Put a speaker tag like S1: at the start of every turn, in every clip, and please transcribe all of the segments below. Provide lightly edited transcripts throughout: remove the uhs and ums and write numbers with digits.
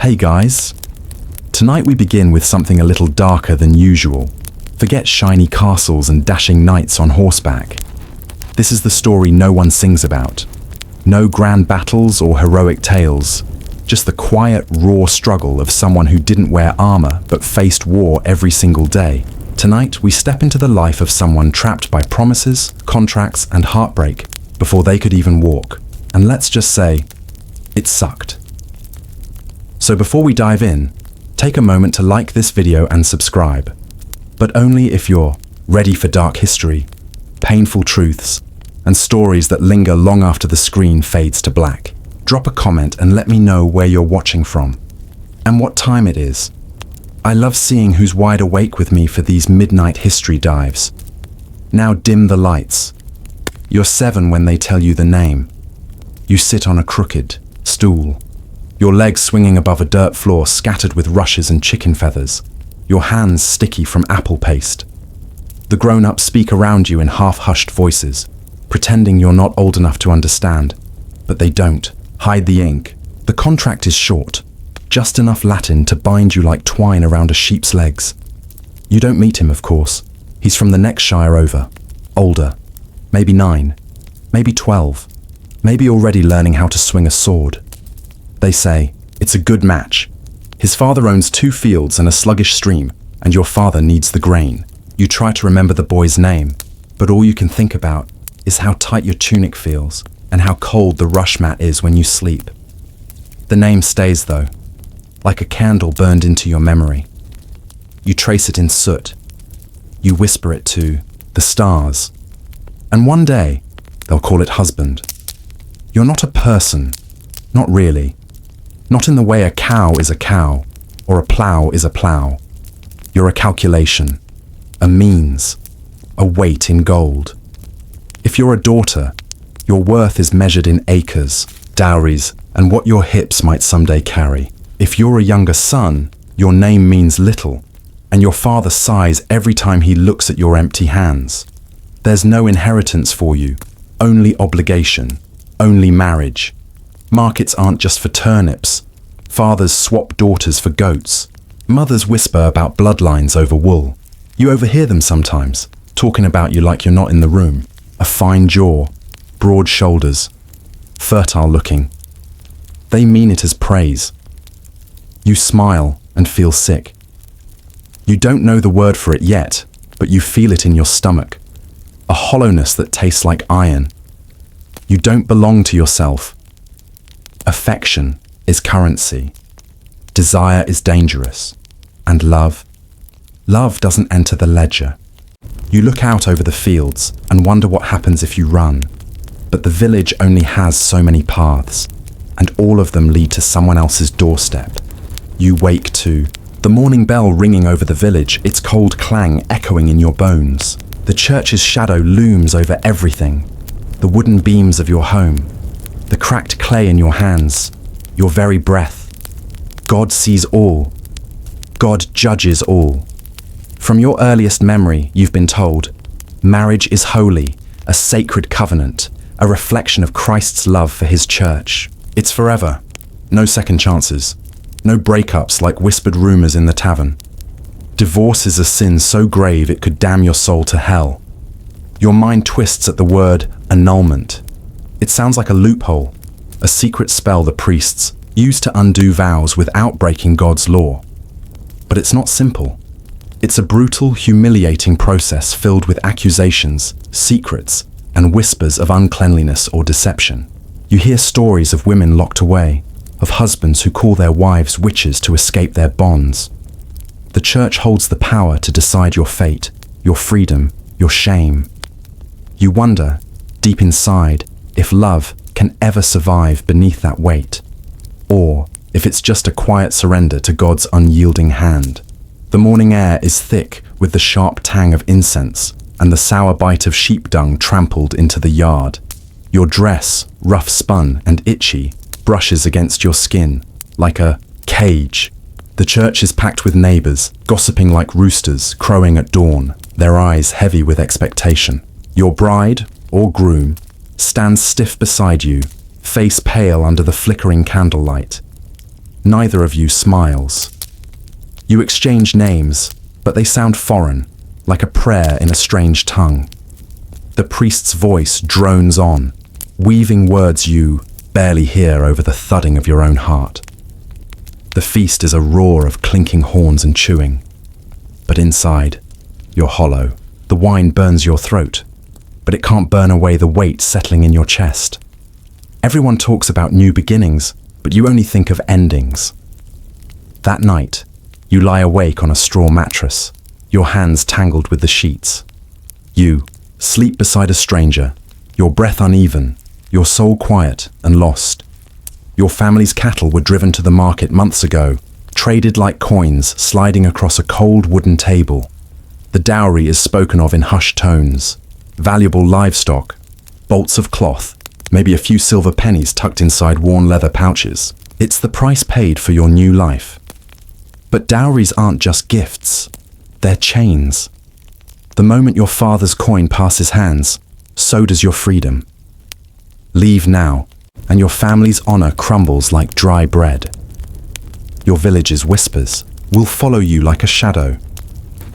S1: Hey guys! Tonight we begin with something a little darker than usual. Forget shiny castles and dashing knights on horseback. This is the story no one sings about. No grand battles or heroic tales. Just the quiet, raw struggle of someone who didn't wear armor but faced war every single day. Tonight we step into the life of someone trapped by promises, contracts, and heartbreak before they could even walk. And let's just say, it sucked. So before we dive in, take a moment to like this video and subscribe. But only if you're ready for dark history, painful truths, and stories that linger long after the screen fades to black. Drop a comment and let me know where you're watching from and what time it is. I love seeing who's wide awake with me for these midnight history dives. Now dim the lights. You're 7 when they tell you the name. You sit on a crooked stool, your legs swinging above a dirt floor scattered with rushes and chicken feathers, your hands sticky from apple paste. The grown-ups speak around you in half-hushed voices, pretending you're not old enough to understand, but they don't. Hide the ink. The contract is short, just enough Latin to bind you like twine around a sheep's legs. You don't meet him, of course. He's from the next shire over, older, maybe 9, maybe 12, maybe already learning how to swing a sword. They say, it's a good match. His father owns 2 fields and a sluggish stream, and your father needs the grain. You try to remember the boy's name, but all you can think about is how tight your tunic feels and how cold the rush mat is when you sleep. The name stays though, like a candle burned into your memory. You trace it in soot. You whisper it to the stars. And one day, they'll call it husband. You're not a person, not really. Not in the way a cow is a cow, or a plow is a plow. You're a calculation, a means, a weight in gold. If you're a daughter, your worth is measured in acres, dowries, and what your hips might someday carry. If you're a younger son, your name means little, and your father sighs every time he looks at your empty hands. There's no inheritance for you, only obligation, only marriage. Markets aren't just for turnips. Fathers swap daughters for goats. Mothers whisper about bloodlines over wool. You overhear them sometimes, talking about you like you're not in the room. A fine jaw, broad shoulders, fertile looking. They mean it as praise. You smile and feel sick. You don't know the word for it yet, but you feel it in your stomach. A hollowness that tastes like iron. You don't belong to yourself. Affection is currency. Desire is dangerous. And love? Love doesn't enter the ledger. You look out over the fields and wonder what happens if you run. But the village only has so many paths, and all of them lead to someone else's doorstep. You wake to the morning bell ringing over the village, its cold clang echoing in your bones. The church's shadow looms over everything. The wooden beams of your home. The cracked clay in your hands, your very breath. God sees all. God judges all. From your earliest memory, you've been told, marriage is holy, a sacred covenant, a reflection of Christ's love for his church. It's forever. No second chances. No breakups like whispered rumors in the tavern. Divorce is a sin so grave it could damn your soul to hell. Your mind twists at the word annulment. It sounds like a loophole, a secret spell the priests use to undo vows without breaking God's law. But it's not simple. It's a brutal, humiliating process filled with accusations, secrets, and whispers of uncleanliness or deception. You hear stories of women locked away, of husbands who call their wives witches to escape their bonds. The church holds the power to decide your fate, your freedom, your shame. You wonder, deep inside, if love can ever survive beneath that weight, or if it's just a quiet surrender to God's unyielding hand. The morning air is thick with the sharp tang of incense and the sour bite of sheep dung trampled into the yard. Your dress, rough spun and itchy, brushes against your skin like a cage. The church is packed with neighbors, gossiping like roosters crowing at dawn, their eyes heavy with expectation. Your bride, or groom, stands stiff beside you, face pale under the flickering candlelight. Neither of you smiles. You exchange names, but they sound foreign, like a prayer in a strange tongue. The priest's voice drones on, weaving words you barely hear over the thudding of your own heart. The feast is a roar of clinking horns and chewing. But inside, you're hollow. The wine burns your throat, but it can't burn away the weight settling in your chest. Everyone talks about new beginnings, but you only think of endings. That night, you lie awake on a straw mattress, your hands tangled with the sheets. You sleep beside a stranger, your breath uneven, your soul quiet and lost. Your family's cattle were driven to the market months ago, traded like coins sliding across a cold wooden table. The dowry is spoken of in hushed tones. Valuable livestock, bolts of cloth, maybe a few silver pennies tucked inside worn leather pouches. It's the price paid for your new life. But dowries aren't just gifts, they're chains. The moment your father's coin passes hands, so does your freedom. Leave now, and your family's honor crumbles like dry bread. Your village's whispers will follow you like a shadow.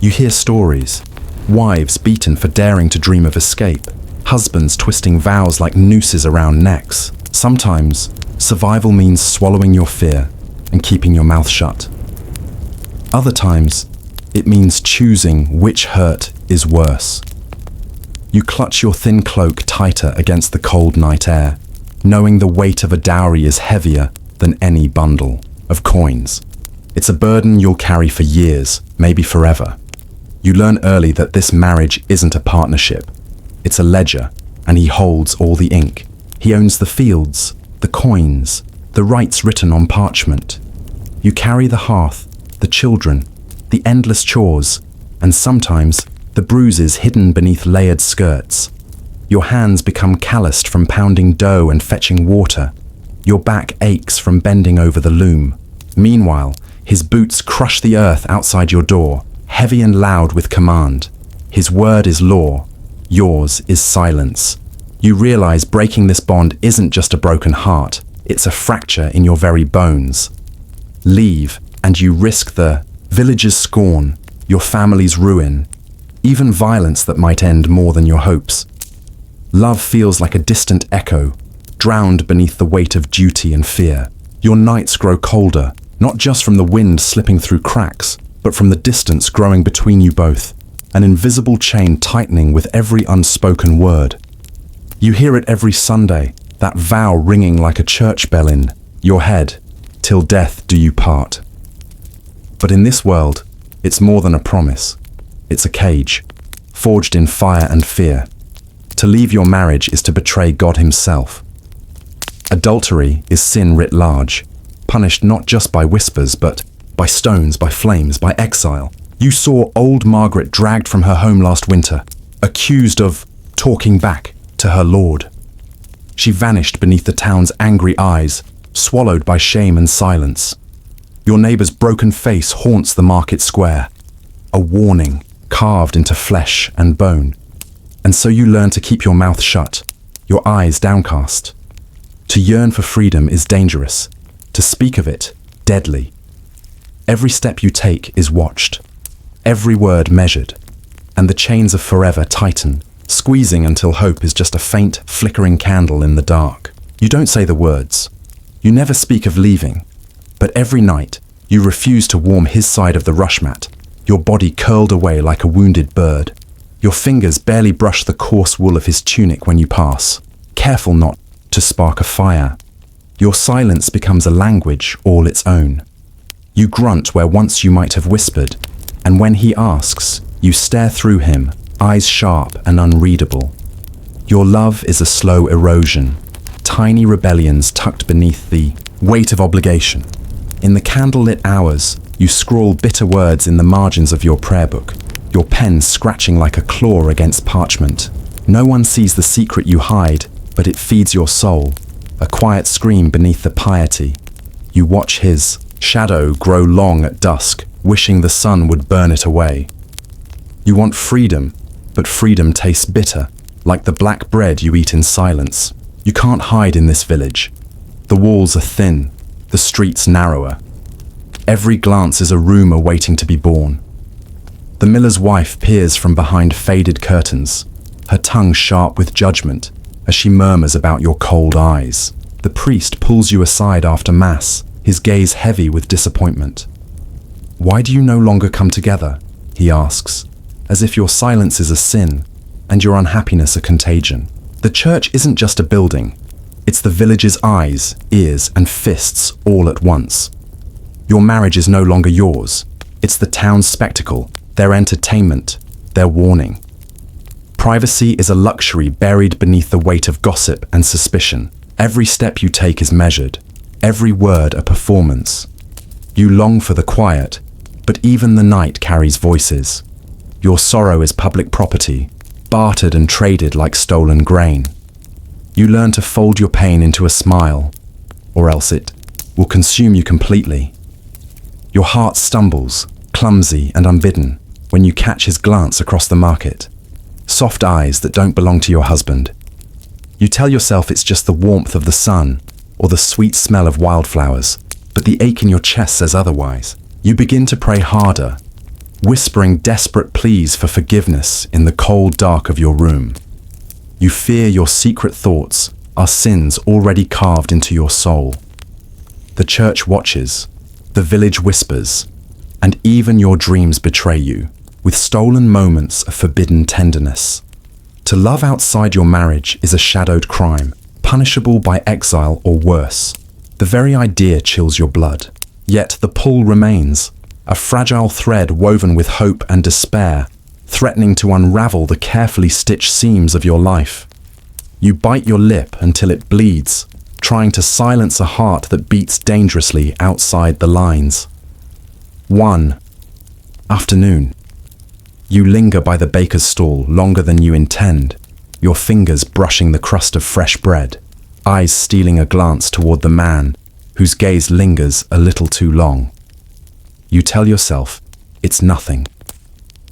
S1: You hear stories, wives beaten for daring to dream of escape, husbands twisting vows like nooses around necks. Sometimes, survival means swallowing your fear and keeping your mouth shut. Other times, it means choosing which hurt is worse. You clutch your thin cloak tighter against the cold night air, knowing the weight of a dowry is heavier than any bundle of coins. It's a burden you'll carry for years, maybe forever. You learn early that this marriage isn't a partnership. It's a ledger, and he holds all the ink. He owns the fields, the coins, the rights written on parchment. You carry the hearth, the children, the endless chores, and sometimes the bruises hidden beneath layered skirts. Your hands become calloused from pounding dough and fetching water. Your back aches from bending over the loom. Meanwhile, his boots crush the earth outside your door, heavy and loud with command. His word is law, yours is silence. You realize breaking this bond isn't just a broken heart, it's a fracture in your very bones. Leave, and you risk the village's scorn, your family's ruin, even violence that might end more than your hopes. Love feels like a distant echo, drowned beneath the weight of duty and fear. Your nights grow colder, not just from the wind slipping through cracks, but from the distance growing between you both, an invisible chain tightening with every unspoken word. You hear it every Sunday, that vow ringing like a church bell in your head, till death do you part. But in this world, it's more than a promise. It's a cage, forged in fire and fear. To leave your marriage is to betray God himself. Adultery is sin writ large, punished not just by whispers, but by stones, by flames, by exile. You saw old Margaret dragged from her home last winter, accused of talking back to her lord. She vanished beneath the town's angry eyes, swallowed by shame and silence. Your neighbor's broken face haunts the market square, a warning carved into flesh and bone. And so you learn to keep your mouth shut, your eyes downcast. To yearn for freedom is dangerous, to speak of it, deadly. Every step you take is watched, every word measured, and the chains of forever tighten, squeezing until hope is just a faint, flickering candle in the dark. You don't say the words. You never speak of leaving, but every night you refuse to warm his side of the rush mat, your body curled away like a wounded bird. Your fingers barely brush the coarse wool of his tunic when you pass, careful not to spark a fire. Your silence becomes a language all its own. You grunt where once you might have whispered, and when he asks, you stare through him, eyes sharp and unreadable. Your love is a slow erosion, tiny rebellions tucked beneath the weight of obligation. In the candlelit hours, you scrawl bitter words in the margins of your prayer book, your pen scratching like a claw against parchment. No one sees the secret you hide, but it feeds your soul, a quiet scream beneath the piety. You watch his shadow grow long at dusk, wishing the sun would burn it away. You want freedom, but freedom tastes bitter, like the black bread you eat in silence. You can't hide in this village. The walls are thin, the streets narrower. Every glance is a rumor waiting to be born. The miller's wife peers from behind faded curtains, her tongue sharp with judgment as she murmurs about your cold eyes. The priest pulls you aside after Mass, his gaze heavy with disappointment. "Why do you no longer come together?" he asks, as if your silence is a sin and your unhappiness a contagion. The church isn't just a building. It's the village's eyes, ears, and fists all at once. Your marriage is no longer yours. It's the town's spectacle, their entertainment, their warning. Privacy is a luxury buried beneath the weight of gossip and suspicion. Every step you take is measured, every word a performance. You long for the quiet, but even the night carries voices. Your sorrow is public property, bartered and traded like stolen grain. You learn to fold your pain into a smile, or else it will consume you completely. Your heart stumbles, clumsy and unbidden, when you catch his glance across the market. Soft eyes that don't belong to your husband. You tell yourself it's just the warmth of the sun or the sweet smell of wildflowers, but the ache in your chest says otherwise. You begin to pray harder, whispering desperate pleas for forgiveness in the cold dark of your room. You fear your secret thoughts are sins already carved into your soul. The church watches, the village whispers, and even your dreams betray you, with stolen moments of forbidden tenderness. To love outside your marriage is a shadowed crime, punishable by exile or worse. The very idea chills your blood. Yet the pull remains, a fragile thread woven with hope and despair, threatening to unravel the carefully stitched seams of your life. You bite your lip until it bleeds, trying to silence a heart that beats dangerously outside the lines. One afternoon. You linger by the baker's stall longer than you intend, your fingers brushing the crust of fresh bread, eyes stealing a glance toward the man whose gaze lingers a little too long. You tell yourself it's nothing,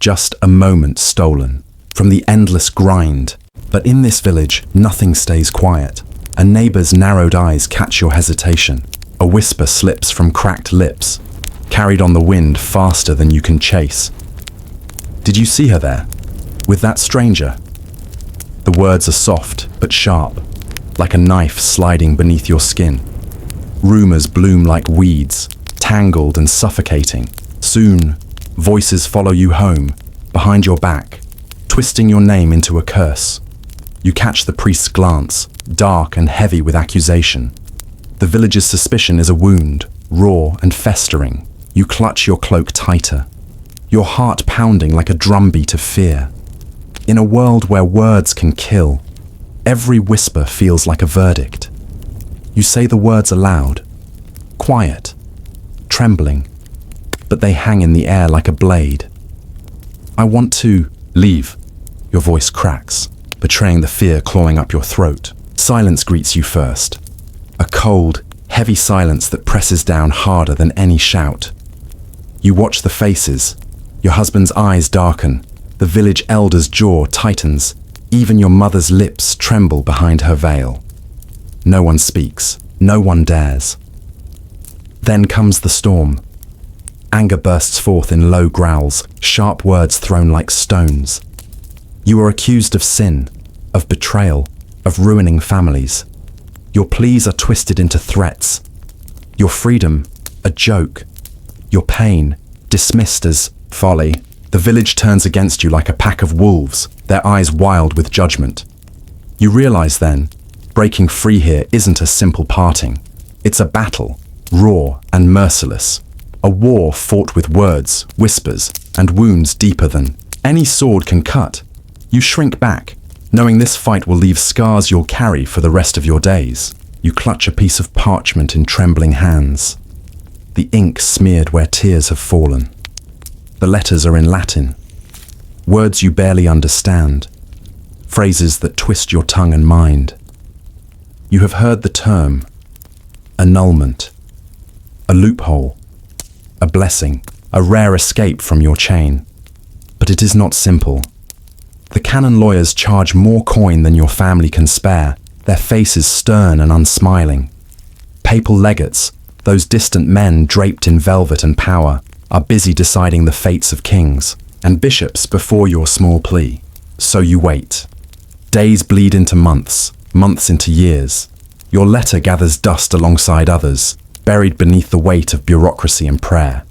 S1: just a moment stolen from the endless grind. But in this village, nothing stays quiet. A neighbor's narrowed eyes catch your hesitation. A whisper slips from cracked lips, carried on the wind faster than you can chase. "Did you see her there, with that stranger?" The words are soft but sharp, like a knife sliding beneath your skin. Rumors bloom like weeds, tangled and suffocating. Soon, voices follow you home, behind your back, twisting your name into a curse. You catch the priest's glance, dark and heavy with accusation. The village's suspicion is a wound, raw and festering. You clutch your cloak tighter, your heart pounding like a drumbeat of fear. In a world where words can kill, every whisper feels like a verdict. You say the words aloud, quiet, trembling, but they hang in the air like a blade. "I want to leave," your voice cracks, betraying the fear clawing up your throat. Silence greets you first, a cold, heavy silence that presses down harder than any shout. You watch the faces, your husband's eyes darken, the village elder's jaw tightens, even your mother's lips tremble behind her veil. No one speaks, no one dares. Then comes the storm. Anger bursts forth in low growls, sharp words thrown like stones. You are accused of sin, of betrayal, of ruining families. Your pleas are twisted into threats. Your freedom, a joke. Your pain, dismissed as folly. The village turns against you like a pack of wolves, their eyes wild with judgment. You realize then, breaking free here isn't a simple parting. It's a battle, raw and merciless. A war fought with words, whispers, and wounds deeper than any sword can cut. You shrink back, knowing this fight will leave scars you'll carry for the rest of your days. You clutch a piece of parchment in trembling hands, the ink smeared where tears have fallen. The letters are in Latin, words you barely understand, phrases that twist your tongue and mind. You have heard the term, annulment, a loophole, a blessing, a rare escape from your chain. But it is not simple. The canon lawyers charge more coin than your family can spare, their faces stern and unsmiling. Papal legates, Those distant men draped in velvet and power are busy deciding the fates of kings and bishops before your small plea. So you wait. Days bleed into months, months into years. Your letter gathers dust alongside others, buried beneath the weight of bureaucracy and prayer.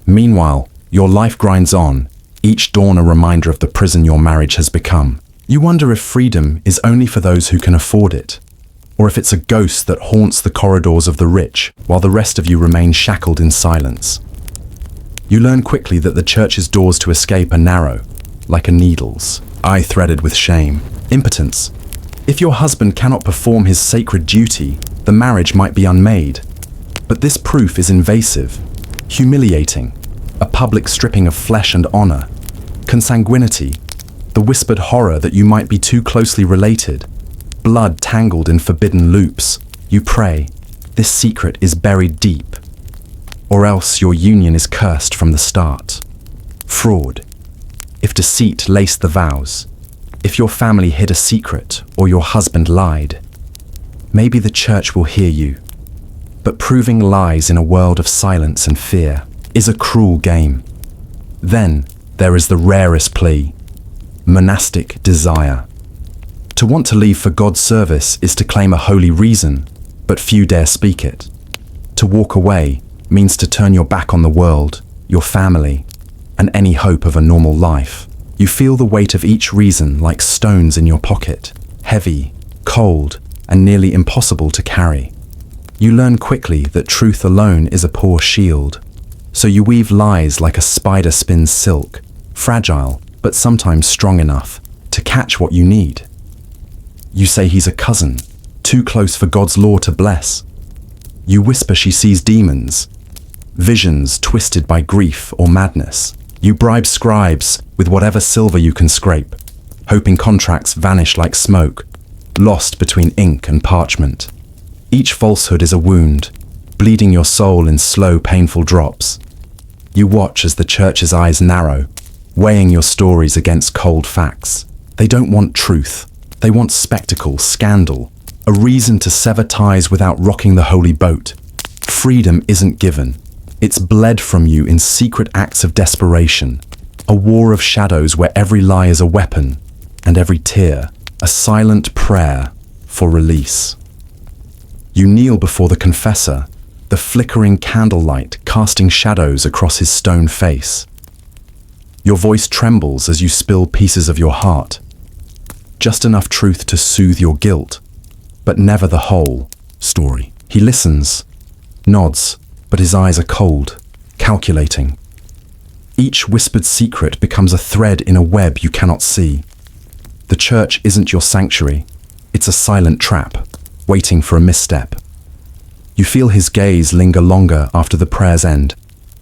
S1: Meanwhile, your life grinds on, each dawn a reminder of the prison your marriage has become. You wonder if freedom is only for those who can afford it, or if it's a ghost that haunts the corridors of the rich while the rest of you remain shackled in silence. You learn quickly that the church's doors to escape are narrow, like a needle's, eye threaded with shame, impotence. If your husband cannot perform his sacred duty, the marriage might be unmade. But this proof is invasive, humiliating, a public stripping of flesh and honor, consanguinity, the whispered horror that you might be too closely related, blood tangled in forbidden loops. You pray, this secret is buried deep, or else your union is cursed from the start. Fraud. If deceit laced the vows, if your family hid a secret or your husband lied, maybe the church will hear you. But proving lies in a world of silence and fear is a cruel game. Then there is the rarest plea, monastic desire. To want to leave for God's service is to claim a holy reason, but few dare speak it. To walk away means to turn your back on the world, your family, and any hope of a normal life. You feel the weight of each reason like stones in your pocket, heavy, cold, and nearly impossible to carry. You learn quickly that truth alone is a poor shield, so you weave lies like a spider spins silk, fragile but sometimes strong enough to catch what you need. You say he's a cousin, too close for God's law to bless. You whisper she sees demons, visions twisted by grief or madness. You bribe scribes with whatever silver you can scrape, hoping contracts vanish like smoke, lost between ink and parchment. Each falsehood is a wound, bleeding your soul in slow, painful drops. You watch as the church's eyes narrow, weighing your stories against cold facts. They don't want truth. They want spectacle, scandal, a reason to sever ties without rocking the holy boat. Freedom isn't given. It's bled from you in secret acts of desperation, a war of shadows where every lie is a weapon and every tear a silent prayer for release. You kneel before the confessor, the flickering candlelight casting shadows across his stone face. Your voice trembles as you spill pieces of your heart, just enough truth to soothe your guilt, but never the whole story. He listens, nods, but his eyes are cold, calculating. Each whispered secret becomes a thread in a web you cannot see. The church isn't your sanctuary. It's a silent trap, waiting for a misstep. You feel his gaze linger longer after the prayer's end,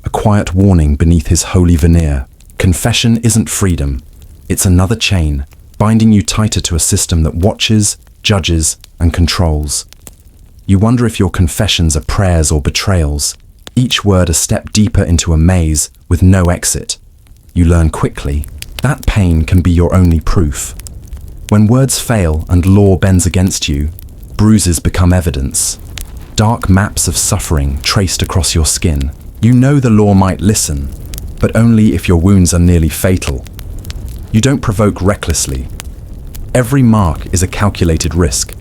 S1: a quiet warning beneath his holy veneer. Confession isn't freedom. It's another chain, binding you tighter to a system that watches, judges, and controls. You wonder if your confessions are prayers or betrayals, each word a step deeper into a maze with no exit. You learn quickly that pain can be your only proof. When words fail and law bends against you, bruises become evidence. Dark maps of suffering traced across your skin. You know the law might listen, but only if your wounds are nearly fatal. You don't provoke recklessly. Every mark is a calculated risk,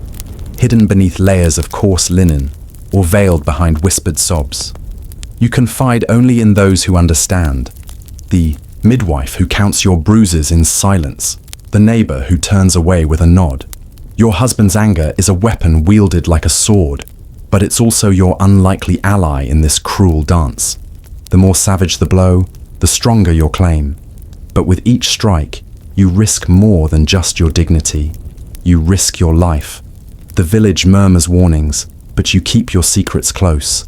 S1: hidden beneath layers of coarse linen or veiled behind whispered sobs. You confide only in those who understand. The midwife who counts your bruises in silence, the neighbor who turns away with a nod. Your husband's anger is a weapon wielded like a sword, but it's also your unlikely ally in this cruel dance. The more savage the blow, the stronger your claim. But with each strike, you risk more than just your dignity. You risk your life. The village murmurs warnings, but you keep your secrets close.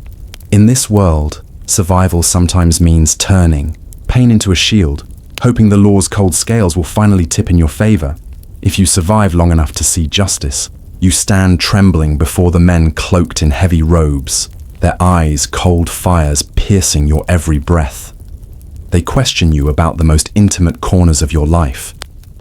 S1: In this world, survival sometimes means turning pain into a shield, hoping the law's cold scales will finally tip in your favor. If you survive long enough to see justice, you stand trembling before the men cloaked in heavy robes, their eyes cold fires piercing your every breath. They question you about the most intimate corners of your life,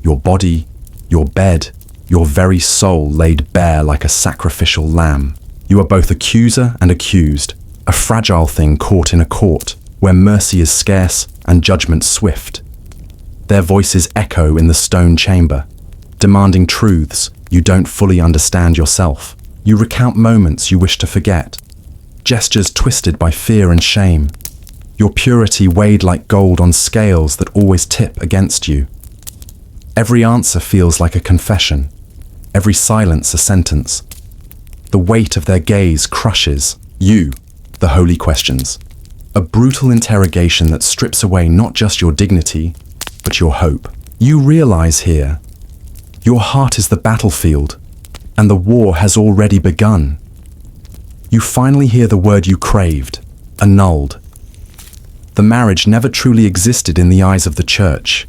S1: your body, your bed, your very soul laid bare like a sacrificial lamb. You are both accuser and accused, a fragile thing caught in a court where mercy is scarce and judgment swift. Their voices echo in the stone chamber, demanding truths you don't fully understand yourself. You recount moments you wish to forget, gestures twisted by fear and shame, your purity weighed like gold on scales that always tip against you. Every answer feels like a confession, every silence a sentence. The weight of their gaze crushes you, the holy questions. A brutal interrogation that strips away not just your dignity, but your hope. You realize here, your heart is the battlefield, and the war has already begun. You finally hear the word you craved, annulled. The marriage never truly existed in the eyes of the church,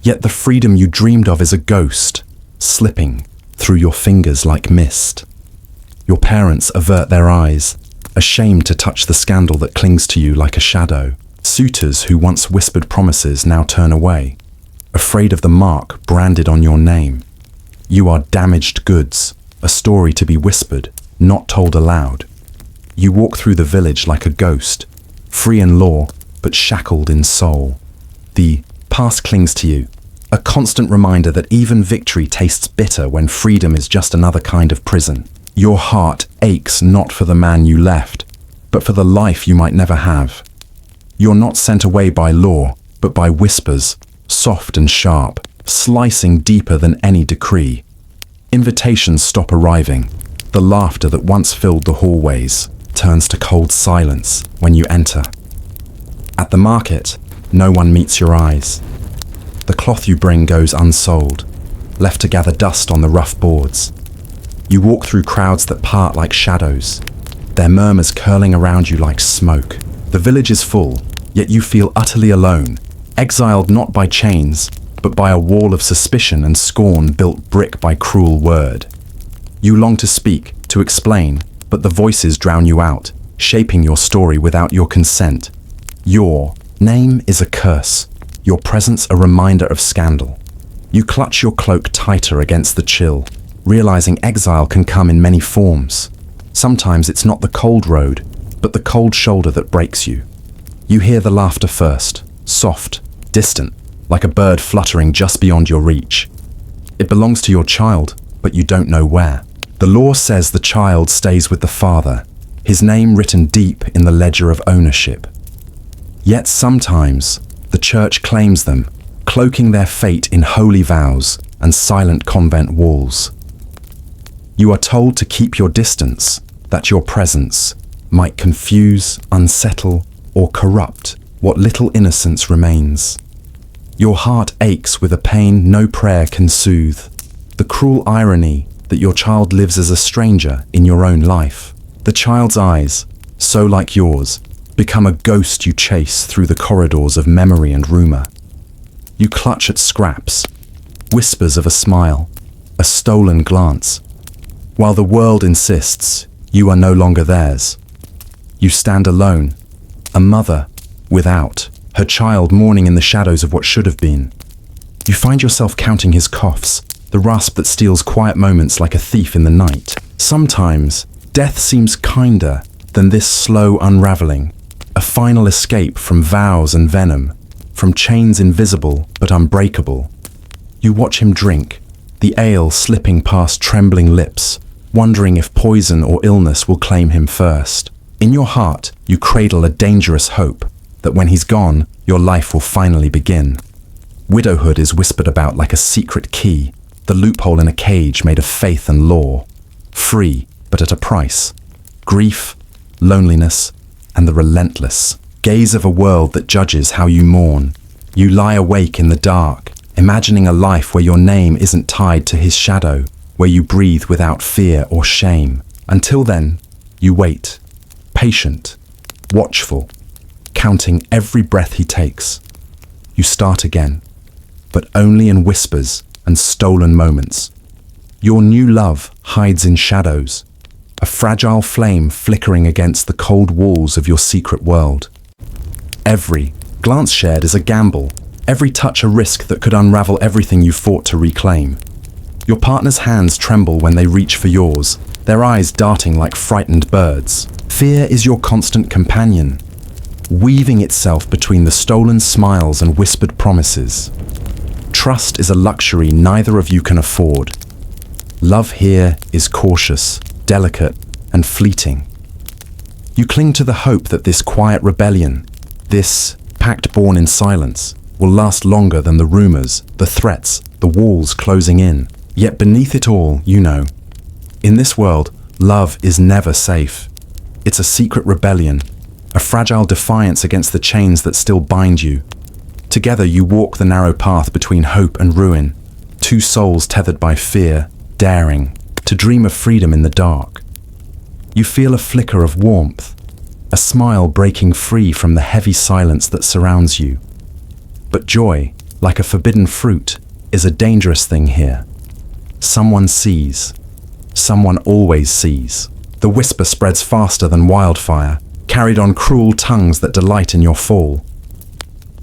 S1: yet the freedom you dreamed of is a ghost, slipping through your fingers like mist. Your parents avert their eyes, ashamed to touch the scandal that clings to you like a shadow. Suitors who once whispered promises now turn away, afraid of the mark branded on your name. You are damaged goods, a story to be whispered, not told aloud. You walk through the village like a ghost, free in law, but shackled in soul. The past clings to you, a constant reminder that even victory tastes bitter when freedom is just another kind of prison. Your heart aches not for the man you left, but for the life you might never have. You're not sent away by law, but by whispers, soft and sharp, slicing deeper than any decree. Invitations stop arriving. The laughter that once filled the hallways turns to cold silence when you enter. At the market, no one meets your eyes. The cloth you bring goes unsold, left to gather dust on the rough boards. You walk through crowds that part like shadows, their murmurs curling around you like smoke. The village is full, yet you feel utterly alone, exiled not by chains, but by a wall of suspicion and scorn built brick by cruel word. You long to speak, to explain, but the voices drown you out, shaping your story without your consent. Your name is a curse, your presence a reminder of scandal. You clutch your cloak tighter against the chill, realizing exile can come in many forms. Sometimes it's not the cold road, but the cold shoulder that breaks you. You hear the laughter first, soft, distant, like a bird fluttering just beyond your reach. It belongs to your child, but you don't know where. The law says the child stays with the father, his name written deep in the ledger of ownership. Yet sometimes, the church claims them, cloaking their fate in holy vows and silent convent walls. You are told to keep your distance, that your presence might confuse, unsettle, or corrupt what little innocence remains. Your heart aches with a pain no prayer can soothe. The cruel irony that your child lives as a stranger in your own life. The child's eyes, so like yours, become a ghost you chase through the corridors of memory and rumor. You clutch at scraps, whispers of a smile, a stolen glance. While the world insists you are no longer theirs. You stand alone, a mother without, her child mourning in the shadows of what should have been. You find yourself counting his coughs, the rasp that steals quiet moments like a thief in the night. Sometimes, death seems kinder than this slow unraveling, a final escape from vows and venom, from chains invisible but unbreakable. You watch him drink, the ale slipping past trembling lips, wondering if poison or illness will claim him first. In your heart, you cradle a dangerous hope that when he's gone, your life will finally begin. Widowhood is whispered about like a secret key, the loophole in a cage made of faith and law. Free, but at a price. Grief, loneliness, and the relentless gaze of a world that judges how you mourn. You lie awake in the dark, imagining a life where your name isn't tied to his shadow, where you breathe without fear or shame. Until then, you wait, patient, watchful, counting every breath he takes. You start again, but only in whispers and stolen moments. Your new love hides in shadows, a fragile flame flickering against the cold walls of your secret world. Every glance shared is a gamble, every touch a risk that could unravel everything you fought to reclaim. Your partner's hands tremble when they reach for yours, their eyes darting like frightened birds. Fear is your constant companion, weaving itself between the stolen smiles and whispered promises. Trust is a luxury neither of you can afford. Love here is cautious, delicate, and fleeting. You cling to the hope that this quiet rebellion, this pact born in silence, will last longer than the rumors, the threats, the walls closing in. Yet beneath it all, you know, in this world, love is never safe. It's a secret rebellion, a fragile defiance against the chains that still bind you. Together you walk the narrow path between hope and ruin, two souls tethered by fear, daring to dream of freedom in the dark. You feel a flicker of warmth, a smile breaking free from the heavy silence that surrounds you. But joy, like a forbidden fruit, is a dangerous thing here. Someone sees. Someone always sees. The whisper spreads faster than wildfire, carried on cruel tongues that delight in your fall.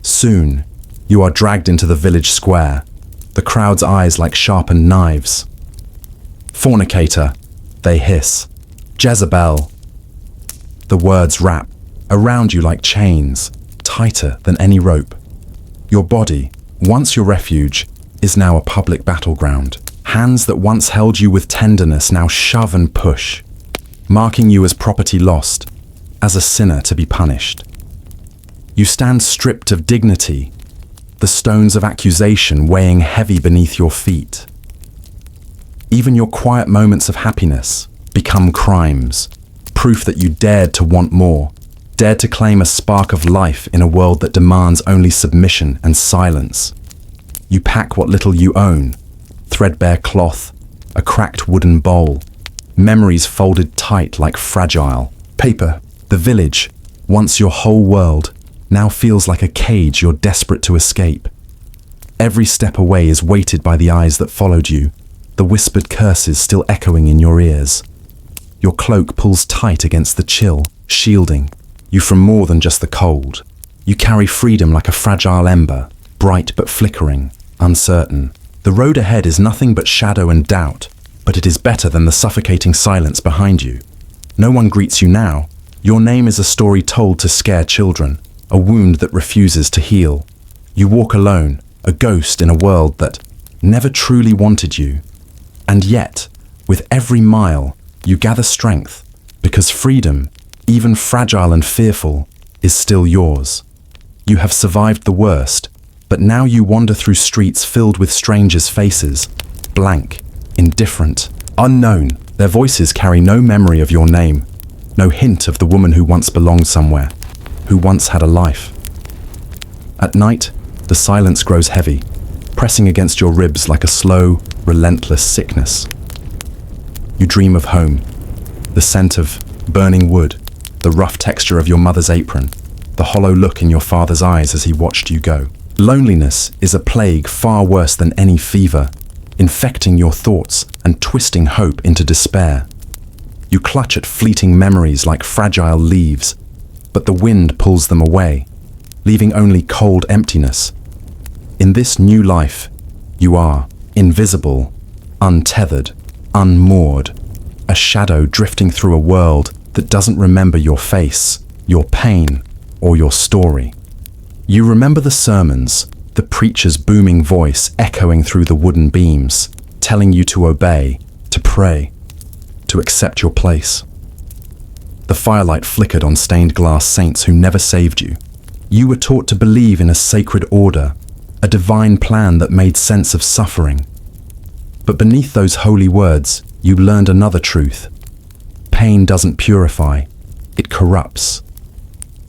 S1: Soon, you are dragged into the village square, the crowd's eyes like sharpened knives. Fornicator, they hiss. Jezebel. The words wrap around you like chains, tighter than any rope. Your body, once your refuge, is now a public battleground. Hands that once held you with tenderness now shove and push, marking you as property lost, as a sinner to be punished. You stand stripped of dignity, the stones of accusation weighing heavy beneath your feet. Even your quiet moments of happiness become crimes, proof that you dared to want more, dared to claim a spark of life in a world that demands only submission and silence. You pack what little you own, threadbare cloth, a cracked wooden bowl, memories folded tight like fragile paper. The village, once your whole world, now feels like a cage you're desperate to escape. Every step away is weighted by the eyes that followed you, the whispered curses still echoing in your ears. Your cloak pulls tight against the chill, shielding you from more than just the cold. You carry freedom like a fragile ember, bright but flickering, uncertain. The road ahead is nothing but shadow and doubt, but it is better than the suffocating silence behind you. No one greets you now. Your name is a story told to scare children, a wound that refuses to heal. You walk alone, a ghost in a world that never truly wanted you. And yet, with every mile, you gather strength, because freedom, even fragile and fearful, is still yours. You have survived the worst, but now you wander through streets filled with strangers' faces, blank, indifferent, unknown. Their voices carry no memory of your name, no hint of the woman who once belonged somewhere, who once had a life. At night, the silence grows heavy, pressing against your ribs like a slow, relentless sickness. You dream of home, the scent of burning wood, the rough texture of your mother's apron, the hollow look in your father's eyes as he watched you go. Loneliness is a plague far worse than any fever, infecting your thoughts and twisting hope into despair. You clutch at fleeting memories like fragile leaves, but the wind pulls them away, leaving only cold emptiness. In this new life, you are invisible, untethered, unmoored, a shadow drifting through a world that doesn't remember your face, your pain, or your story. You remember the sermons, the preacher's booming voice echoing through the wooden beams, telling you to obey, to pray, to accept your place. The firelight flickered on stained glass saints who never saved you. You were taught to believe in a sacred order, a divine plan that made sense of suffering. But beneath those holy words, you learned another truth. Pain doesn't purify, it corrupts.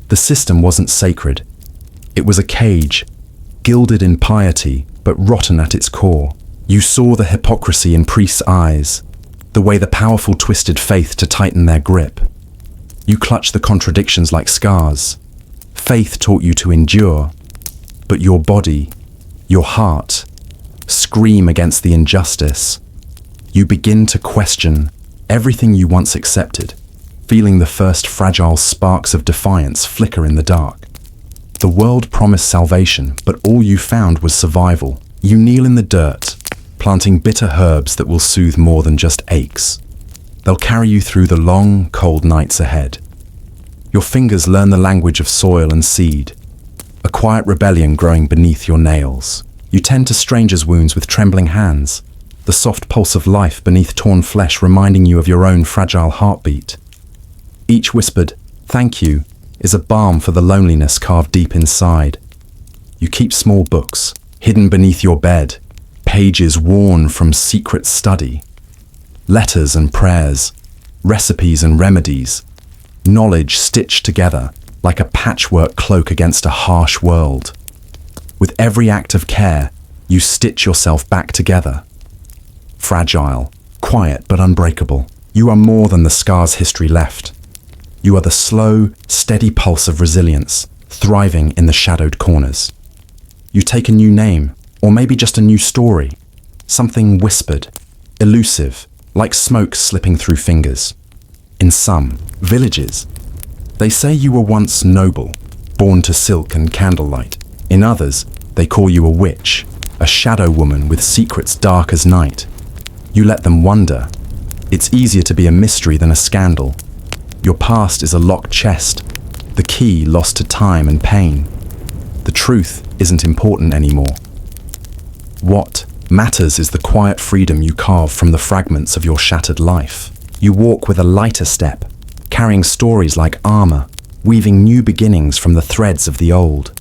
S1: The system wasn't sacred. It was a cage, gilded in piety, but rotten at its core. You saw the hypocrisy in priests' eyes, the way the powerful twisted faith to tighten their grip. You clutched the contradictions like scars. Faith taught you to endure, but your body, your heart, scream against the injustice. You begin to question everything you once accepted, feeling the first fragile sparks of defiance flicker in the dark. The world promised salvation, but all you found was survival. You kneel in the dirt, planting bitter herbs that will soothe more than just aches. They'll carry you through the long, cold nights ahead. Your fingers learn the language of soil and seed, a quiet rebellion growing beneath your nails. You tend to strangers' wounds with trembling hands, the soft pulse of life beneath torn flesh reminding you of your own fragile heartbeat. Each whispered, "Thank you," is a balm for the loneliness carved deep inside. You keep small books, hidden beneath your bed, pages worn from secret study, letters and prayers, recipes and remedies, knowledge stitched together like a patchwork cloak against a harsh world. With every act of care, you stitch yourself back together. Fragile, quiet but unbreakable, you are more than the scars history left. You are the slow, steady pulse of resilience, thriving in the shadowed corners. You take a new name, or maybe just a new story, something whispered, elusive, like smoke slipping through fingers. In some villages, they say you were once noble, born to silk and candlelight. In others, they call you a witch, a shadow woman with secrets dark as night. You let them wonder. It's easier to be a mystery than a scandal. Your past is a locked chest, the key lost to time and pain. The truth isn't important anymore. What matters is the quiet freedom you carve from the fragments of your shattered life. You walk with a lighter step, carrying stories like armor, weaving new beginnings from the threads of the old.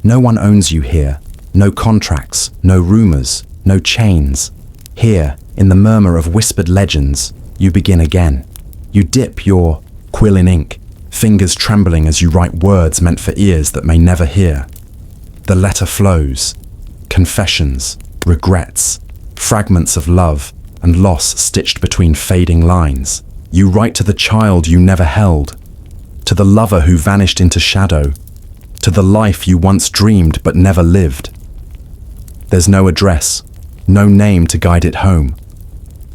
S1: No one owns you here, no contracts, no rumors, no chains. Here, in the murmur of whispered legends, you begin again. You dip your quill in ink, fingers trembling as you write words meant for ears that may never hear. The letter flows, confessions, regrets, fragments of love and loss stitched between fading lines. You write to the child you never held, to the lover who vanished into shadow, to the life you once dreamed but never lived. There's no address, no name to guide it home,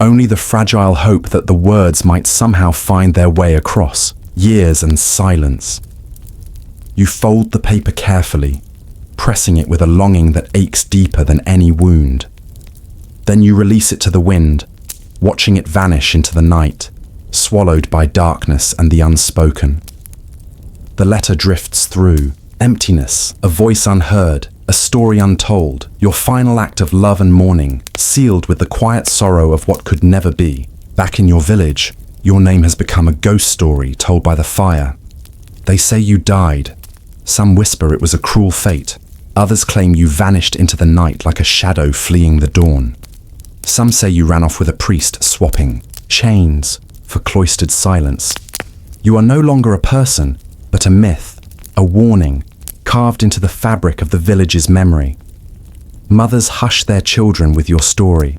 S1: only the fragile hope that the words might somehow find their way across years and silence. You fold the paper carefully, pressing it with a longing that aches deeper than any wound. Then you release it to the wind, watching it vanish into the night, swallowed by darkness and the unspoken. The letter drifts through, emptiness, a voice unheard, a story untold, your final act of love and mourning, sealed with the quiet sorrow of what could never be. Back in your village, your name has become a ghost story told by the fire. They say you died. Some whisper it was a cruel fate. Others claim you vanished into the night like a shadow fleeing the dawn. Some say you ran off with a priest swapping chains for cloistered silence. You are no longer a person, but a myth, a warning, carved into the fabric of the village's memory. Mothers hush their children with your story,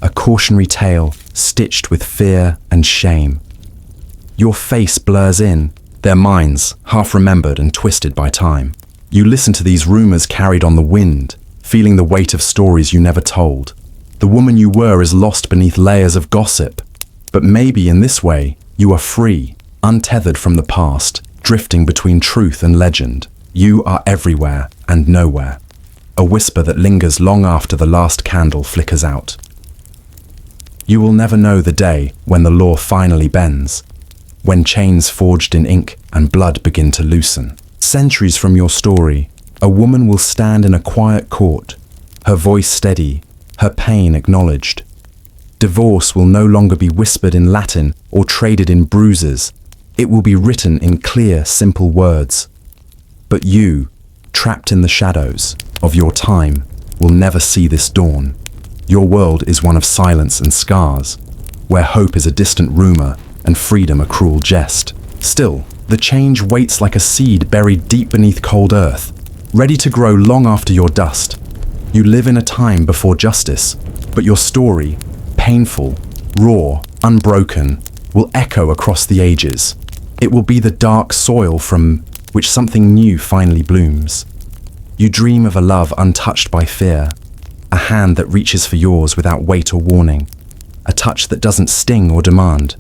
S1: a cautionary tale stitched with fear and shame. Your face blurs in, their minds half remembered and twisted by time. You listen to these rumors carried on the wind, feeling the weight of stories you never told. The woman you were is lost beneath layers of gossip. But maybe in this way, you are free, untethered from the past, drifting between truth and legend. You are everywhere and nowhere, a whisper that lingers long after the last candle flickers out. You will never know the day when the law finally bends, when chains forged in ink and blood begin to loosen. Centuries from your story, a woman will stand in a quiet court, her voice steady, her pain acknowledged. Divorce will no longer be whispered in Latin or traded in bruises. It will be written in clear, simple words. But you, trapped in the shadows of your time, will never see this dawn. Your world is one of silence and scars, where hope is a distant rumor and freedom a cruel jest. Still, the change waits like a seed buried deep beneath cold earth, ready to grow long after your dust. You live in a time before justice, but your story, painful, raw, unbroken, will echo across the ages. It will be the dark soil from which something new finally blooms. You dream of a love untouched by fear, a hand that reaches for yours without weight or warning, a touch that doesn't sting or demand.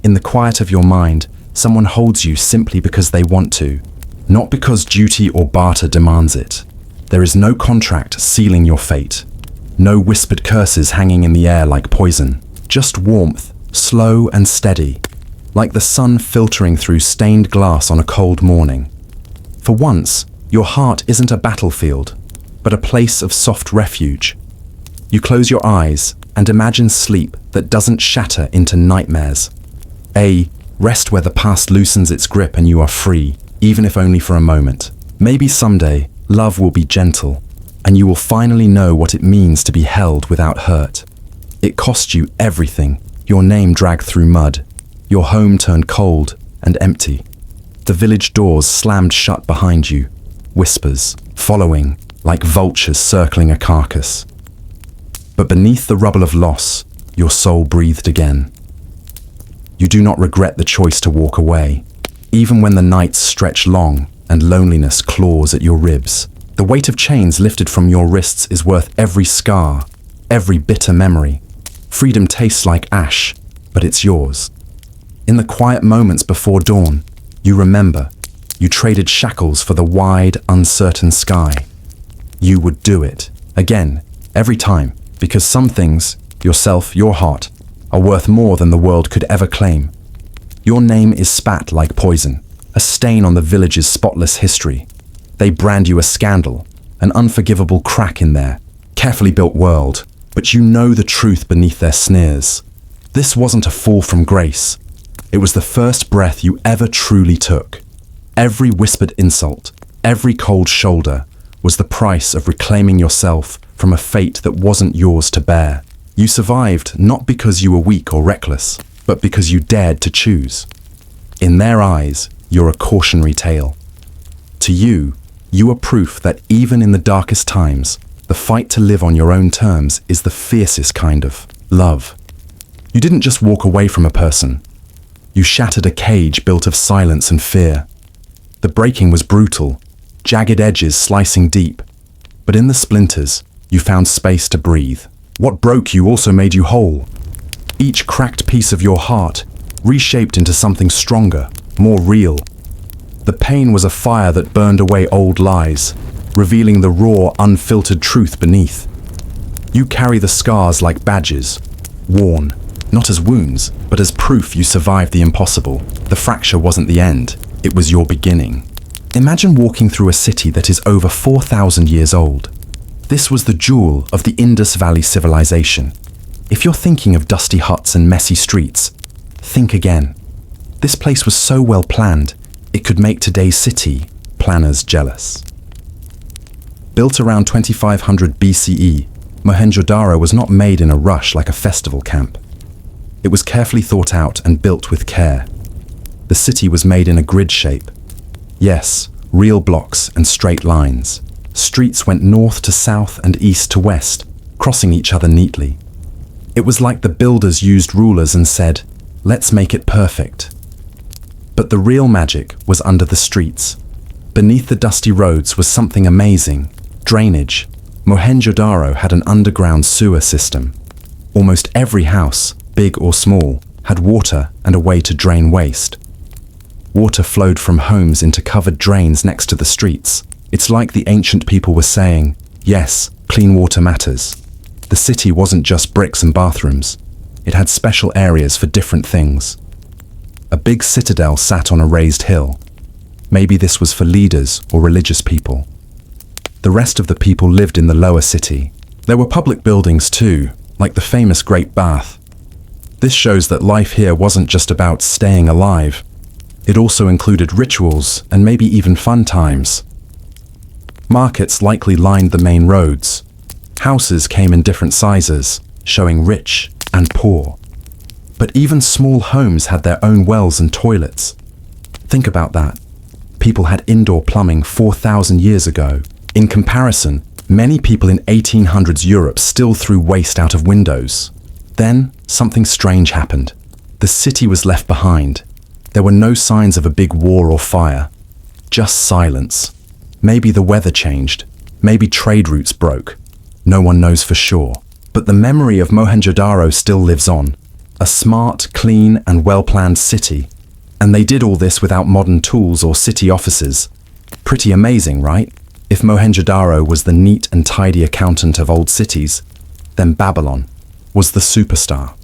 S1: In the quiet of your mind, someone holds you simply because they want to, not because duty or barter demands it. There is no contract sealing your fate, no whispered curses hanging in the air like poison, just warmth, slow and steady, like the sun filtering through stained glass on a cold morning. For once, your heart isn't a battlefield, but a place of soft refuge. You close your eyes and imagine sleep that doesn't shatter into nightmares. A rest where the past loosens its grip and you are free, even if only for a moment. Maybe someday, love will be gentle, and you will finally know what it means to be held without hurt. It cost you everything, your name dragged through mud, your home turned cold and empty. The village doors slammed shut behind you, whispers following like vultures circling a carcass. But beneath the rubble of loss, your soul breathed again. You do not regret the choice to walk away, even when the nights stretch long and loneliness claws at your ribs. The weight of chains lifted from your wrists is worth every scar, every bitter memory. Freedom tastes like ash, but it's yours. In the quiet moments before dawn, you remember, you traded shackles for the wide, uncertain sky. You would do it, again, every time, because some things, yourself, your heart, are worth more than the world could ever claim. Your name is spat like poison, a stain on the village's spotless history. They brand you a scandal, an unforgivable crack in their carefully built world, but you know the truth beneath their sneers. This wasn't a fall from grace. It was the first breath you ever truly took. Every whispered insult, every cold shoulder, was the price of reclaiming yourself from a fate that wasn't yours to bear. You survived not because you were weak or reckless, but because you dared to choose. In their eyes, you're a cautionary tale. To you, you are proof that even in the darkest times, the fight to live on your own terms is the fiercest kind of love. You didn't just walk away from a person. You shattered a cage built of silence and fear. The breaking was brutal, jagged edges slicing deep, but in the splinters, you found space to breathe. What broke you also made you whole. Each cracked piece of your heart reshaped into something stronger, more real. The pain was a fire that burned away old lies, revealing the raw, unfiltered truth beneath. You carry the scars like badges, worn, not as wounds, but as proof you survived the impossible. The fracture wasn't the end, it was your beginning. Imagine walking through a city that is over 4,000 years old. This was the jewel of the Indus Valley civilization. If you're thinking of dusty huts and messy streets, think again. This place was so well planned, it could make today's city planners jealous. Built around 2500 BCE, Mohenjo-Daro was not made in a rush like a festival camp. It was carefully thought out and built with care. The city was made in a grid shape. Yes, real blocks and straight lines. Streets went north to south and east to west, crossing each other neatly. It was like the builders used rulers and said, "Let's make it perfect." But the real magic was under the streets. Beneath the dusty roads was something amazing: drainage. Mohenjo-Daro had an underground sewer system. Almost every house, big or small, had water and a way to drain waste. Water flowed from homes into covered drains next to the streets. It's like the ancient people were saying, yes, clean water matters. The city wasn't just bricks and bathrooms. It had special areas for different things. A big citadel sat on a raised hill. Maybe this was for leaders or religious people. The rest of the people lived in the lower city. There were public buildings too, like the famous Great Bath. This shows that life here wasn't just about staying alive. It also included rituals and maybe even fun times. Markets likely lined the main roads. Houses came in different sizes, showing rich and poor. But even small homes had their own wells and toilets. Think about that. People had indoor plumbing 4,000 years ago. In comparison, many people in 1800s Europe still threw waste out of windows. Then, something strange happened. The city was left behind. There were no signs of a big war or fire. Just silence. Maybe the weather changed. Maybe trade routes broke. No one knows for sure. But the memory of Mohenjo-Daro still lives on. A smart, clean, and well-planned city. And they did all this without modern tools or city offices. Pretty amazing, right? If Mohenjo-Daro was the neat and tidy accountant of old cities, then Babylon was the superstar.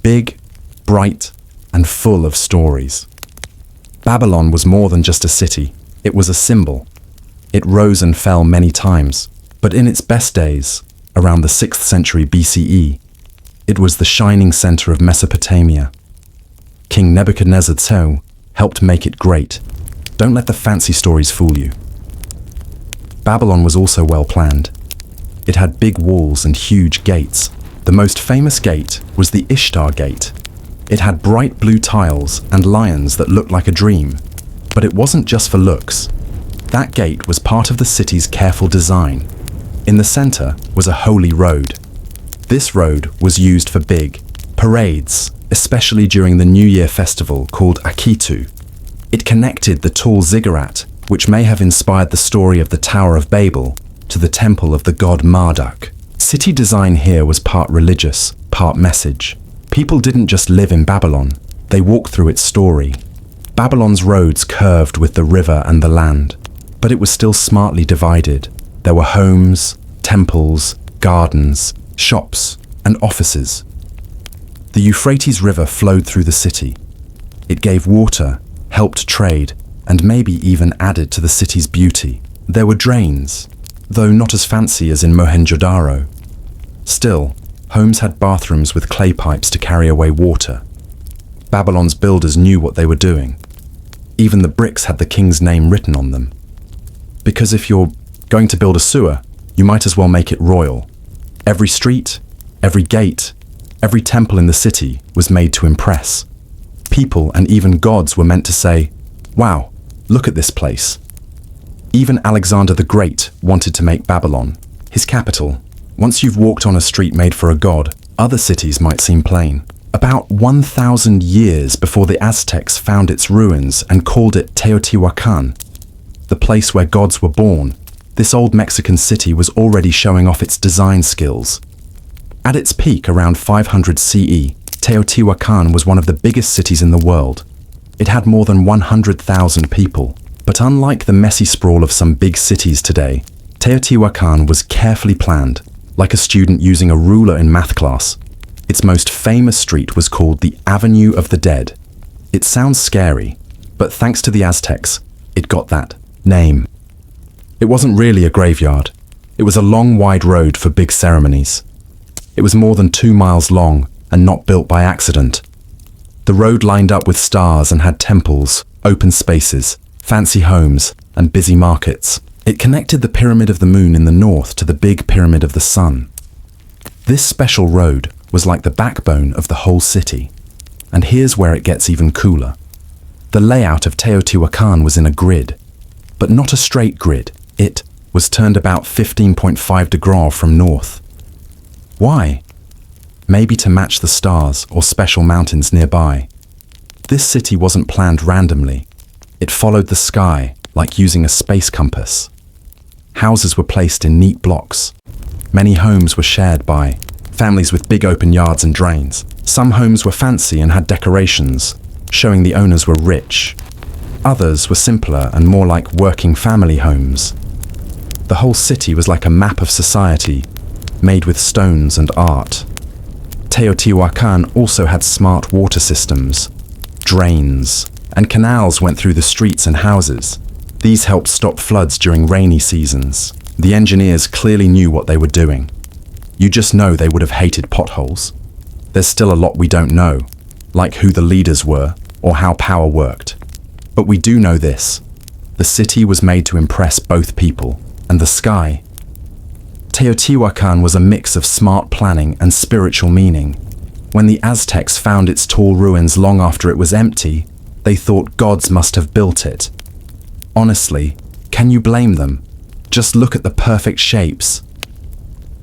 S1: Big, bright, and full of stories. Babylon was more than just a city, it was a symbol. It rose and fell many times, but in its best days, around the 6th century BCE, it was the shining center of Mesopotamia. King Nebuchadnezzar II helped make it great. Don't let the fancy stories fool you. Babylon was also well planned. It had big walls and huge gates. The most famous gate was the Ishtar Gate. It had bright blue tiles and lions that looked like a dream. But it wasn't just for looks. That gate was part of the city's careful design. In the center was a holy road. This road was used for big parades, especially during the New Year festival called Akitu. It connected the tall ziggurat, which may have inspired the story of the Tower of Babel, to the temple of the god Marduk. City design here was part religious, part message. People didn't just live in Babylon, they walked through its story. Babylon's roads curved with the river and the land, but it was still smartly divided. There were homes, temples, gardens, shops, and offices. The Euphrates River flowed through the city. It gave water, helped trade, and maybe even added to the city's beauty. There were drains, though not as fancy as in Mohenjo-daro. Still, homes had bathrooms with clay pipes to carry away water. Babylon's builders knew what they were doing. Even the bricks had the king's name written on them. Because if you're going to build a sewer, you might as well make it royal. Every street, every gate, every temple in the city was made to impress. People and even gods were meant to say, "Wow, look at this place." Even Alexander the Great wanted to make Babylon his capital. Once you've walked on a street made for a god, other cities might seem plain. About 1,000 years before the Aztecs found its ruins and called it Teotihuacan, the place where gods were born, this old Mexican city was already showing off its design skills. At its peak around 500 CE, Teotihuacan was one of the biggest cities in the world. It had more than 100,000 people. But unlike the messy sprawl of some big cities today, Teotihuacan was carefully planned, like a student using a ruler in math class. Its most famous street was called the Avenue of the Dead. It sounds scary, but thanks to the Aztecs, it got that name. It wasn't really a graveyard. It was a long, wide road for big ceremonies. It was more than 2 miles long and not built by accident. The road lined up with stars and had temples, open spaces, fancy homes, and busy markets. It connected the Pyramid of the Moon in the north to the Big Pyramid of the Sun. This special road was like the backbone of the whole city. And here's where it gets even cooler. The layout of Teotihuacan was in a grid, but not a straight grid. It was turned about 15.5 degrees from north. Why? Maybe to match the stars or special mountains nearby. This city wasn't planned randomly. It followed the sky like using a space compass. Houses were placed in neat blocks. Many homes were shared by families with big open yards and drains. Some homes were fancy and had decorations, showing the owners were rich. Others were simpler and more like working family homes. The whole city was like a map of society, made with stones and art. Teotihuacan also had smart water systems. Drains and canals went through the streets and houses. These helped stop floods during rainy seasons. The engineers clearly knew what they were doing. You just know they would have hated potholes. There's still a lot we don't know, like who the leaders were or how power worked. But we do know this. The city was made to impress both people and the sky. Teotihuacan was a mix of smart planning and spiritual meaning. When the Aztecs found its tall ruins long after it was empty, they thought gods must have built it. Honestly, can you blame them? Just look at the perfect shapes.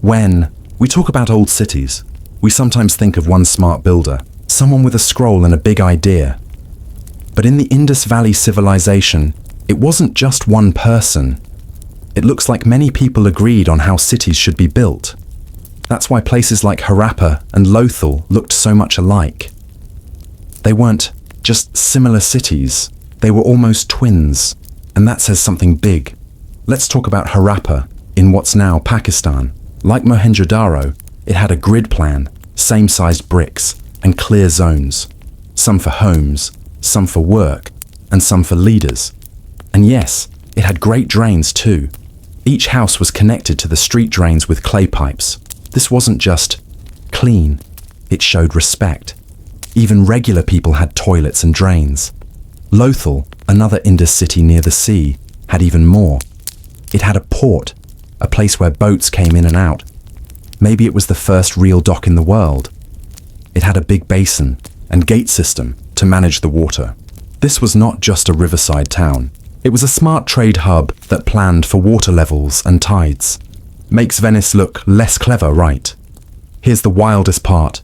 S1: When we talk about old cities, we sometimes think of one smart builder, someone with a scroll and a big idea. But in the Indus Valley civilization, it wasn't just one person. It looks like many people agreed on how cities should be built. That's why places like Harappa and Lothal looked so much alike. They weren't just similar cities, they were almost twins. And that says something big. Let's talk about Harappa in what's now Pakistan. Like Mohenjo-daro, it had a grid plan, same-sized bricks, and clear zones. some for homes, some for work, and some for leaders. And yes, it had great drains too. Each house was connected to the street drains with clay pipes. This wasn't just clean, it showed respect. Even regular people had toilets and drains. Lothal, another Indus city near the sea, had even more. It had a port, a place where boats came in and out. Maybe it was the first real dock in the world. It had a big basin and gate system to manage the water. This was not just a riverside town. It was a smart trade hub that planned for water levels and tides. Makes Venice look less clever, right? Here's the wildest part.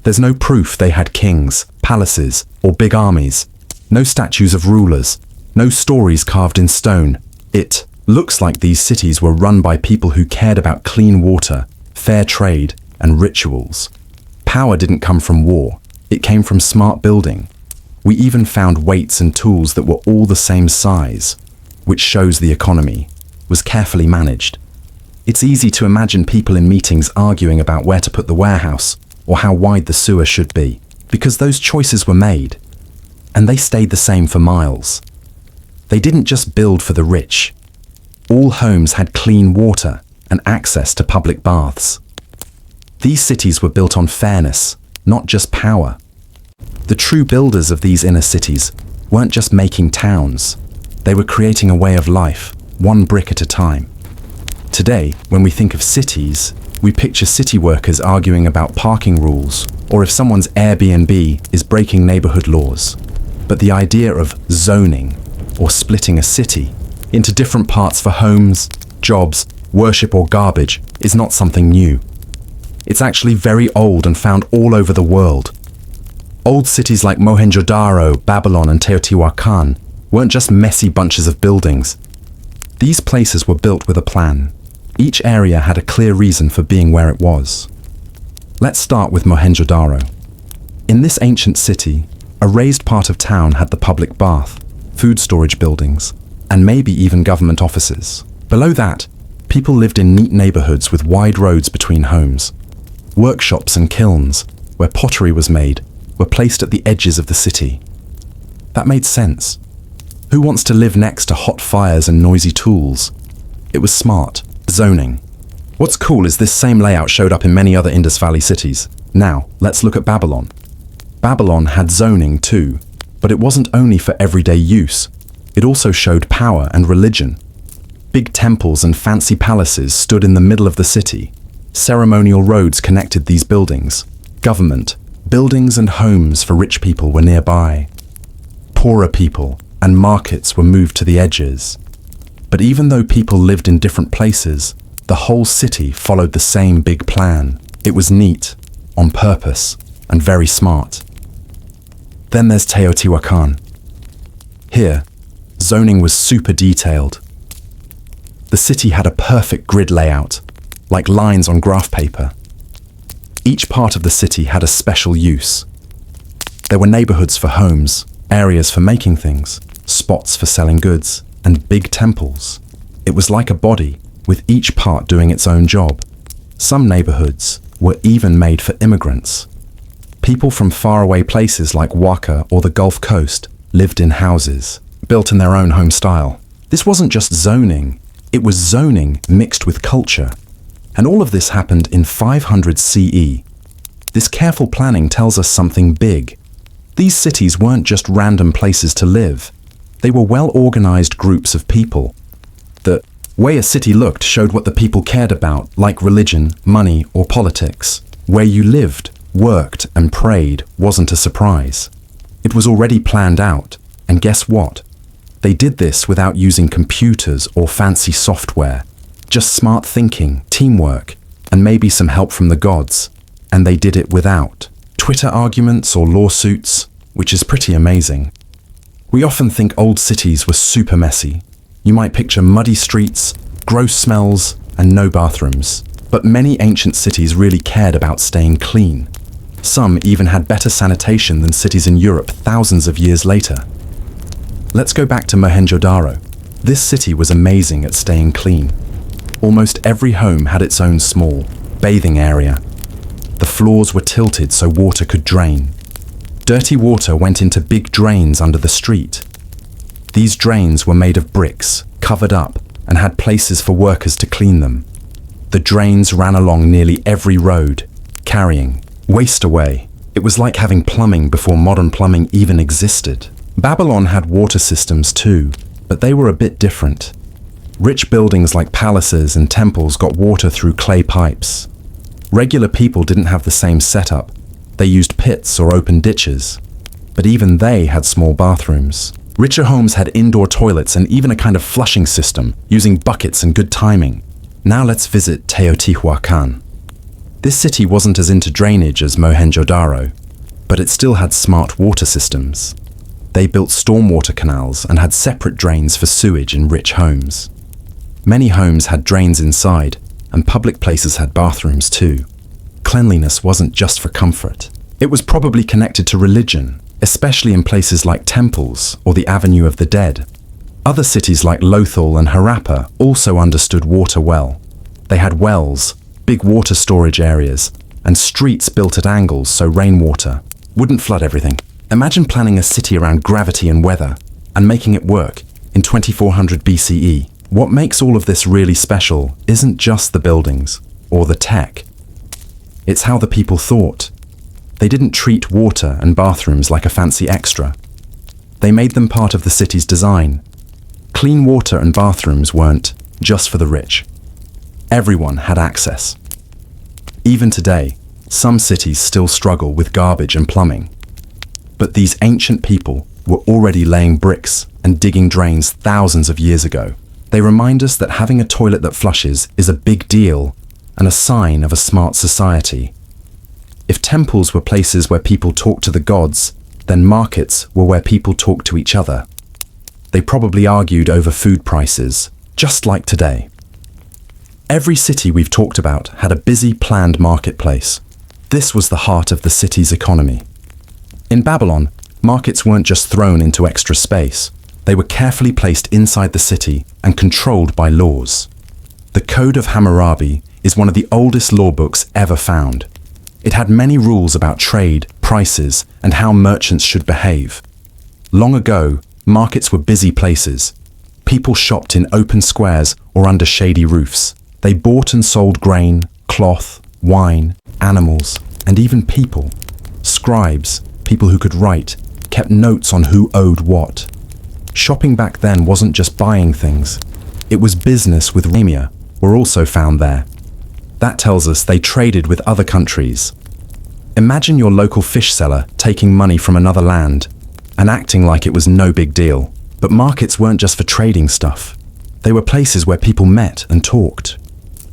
S1: There's no proof they had kings, palaces, or big armies. No statues of rulers. No stories carved in stone. It looks like these cities were run by people who cared about clean water, fair trade, and rituals. Power didn't come from war. It came from smart building. We even found weights and tools that were all the same size, which shows the economy was carefully managed. It's easy to imagine people in meetings arguing about where to put the warehouse or how wide the sewer should be, because those choices were made, and they stayed the same for miles. They didn't just build for the rich. All homes had clean water and access to public baths. These cities were built on fairness, not just power. The true builders of these inner cities weren't just making towns. They were creating a way of life, one brick at a time. Today, when we think of cities, we picture city workers arguing about parking rules, or if someone's Airbnb is breaking neighborhood laws. But the idea of zoning, or splitting a city, into different parts for homes, jobs, worship, or garbage is not something new. It's actually very old and found all over the world. Old cities like Mohenjo-daro, Babylon, and Teotihuacan weren't just messy bunches of buildings. These places were built with a plan. Each area had a clear reason for being where it was. Let's start with Mohenjo-daro. In this ancient city, a raised part of town had the public bath, food storage buildings, and maybe even government offices. Below that, people lived in neat neighborhoods with wide roads between homes. Workshops and kilns, where pottery was made, were placed at the edges of the city. That made sense. Who wants to live next to hot fires and noisy tools? It was smart. Zoning. What's cool is this same layout showed up in many other Indus Valley cities. Now, let's look at Babylon. Babylon had zoning too, but it wasn't only for everyday use. It also showed power and religion. Big temples and fancy palaces stood in the middle of the city. Ceremonial roads connected these buildings. Government, buildings and homes for rich people were nearby. Poorer people and markets were moved to the edges. But even though people lived in different places, the whole city followed the same big plan. It was neat, on purpose, and very smart. Then there's Teotihuacan. Here, zoning was super detailed. The city had a perfect grid layout, like lines on graph paper. Each part of the city had a special use. There were neighborhoods for homes, areas for making things, spots for selling goods, and big temples. It was like a body, with each part doing its own job. Some neighborhoods were even made for immigrants. People from faraway places like Waka or the Gulf Coast lived in houses, built in their own home style. This wasn't just zoning, it was zoning mixed with culture. And all of this happened in 500 CE. This careful planning tells us something big. These cities weren't just random places to live. They were well-organized groups of people. The way a city looked showed what the people cared about, like religion, money, or politics. Where you lived, worked, and prayed wasn't a surprise. It was already planned out, and guess what? They did this without using computers or fancy software. Just smart thinking, teamwork, and maybe some help from the gods. And they did it without Twitter arguments or lawsuits, which is pretty amazing. We often think old cities were super messy. You might picture muddy streets, gross smells, and no bathrooms. But many ancient cities really cared about staying clean. Some even had better sanitation than cities in Europe thousands of years later. Let's go back to Mohenjo-daro. This city was amazing at staying clean. Almost every home had its own small bathing area. The floors were tilted so water could drain. Dirty water went into big drains under the street. These drains were made of bricks, covered up, and had places for workers to clean them. The drains ran along nearly every road, carrying waste away. It was like having plumbing before modern plumbing even existed. Babylon had water systems too, but they were a bit different. Rich buildings like palaces and temples got water through clay pipes. Regular people didn't have the same setup. They used pits or open ditches. But even they had small bathrooms. Richer homes had indoor toilets and even a kind of flushing system, using buckets and good timing. Now let's visit Teotihuacan. This city wasn't as into drainage as Mohenjo-Daro, but it still had smart water systems. They built stormwater canals and had separate drains for sewage in rich homes. Many homes had drains inside, and public places had bathrooms too. Cleanliness wasn't just for comfort. It was probably connected to religion, especially in places like temples or the Avenue of the Dead. Other cities like Lothal and Harappa also understood water well. They had wells, big water storage areas, and streets built at angles so rainwater wouldn't flood everything. Imagine planning a city around gravity and weather and making it work in 2400 BCE. What makes all of this really special isn't just the buildings or the tech. It's how the people thought. They didn't treat water and bathrooms like a fancy extra. They made them part of the city's design. Clean water and bathrooms weren't just for the rich. Everyone had access. Even today, some cities still struggle with garbage and plumbing. But these ancient people were already laying bricks and digging drains thousands of years ago. They remind us that having a toilet that flushes is a big deal and a sign of a smart society. If temples were places where people talked to the gods, then markets were where people talked to each other. They probably argued over food prices, just like today. Every city we've talked about had a busy, planned marketplace. This was the heart of the city's economy. In Babylon, markets weren't just thrown into extra space. They were carefully placed inside the city and controlled by laws. The Code of Hammurabi is one of the oldest law books ever found. It had many rules about trade, prices, and how merchants should behave. Long ago, markets were busy places. People shopped in open squares or under shady roofs. They bought and sold grain, cloth, wine, animals, and even people. Scribes, people who could write, kept notes on who owed what. Shopping back then wasn't just buying things. It was business with Ramia were also found there. That tells us they traded with other countries. Imagine your local fish seller taking money from another land and acting like it was no big deal. But markets weren't just for trading stuff. They were places where people met and talked.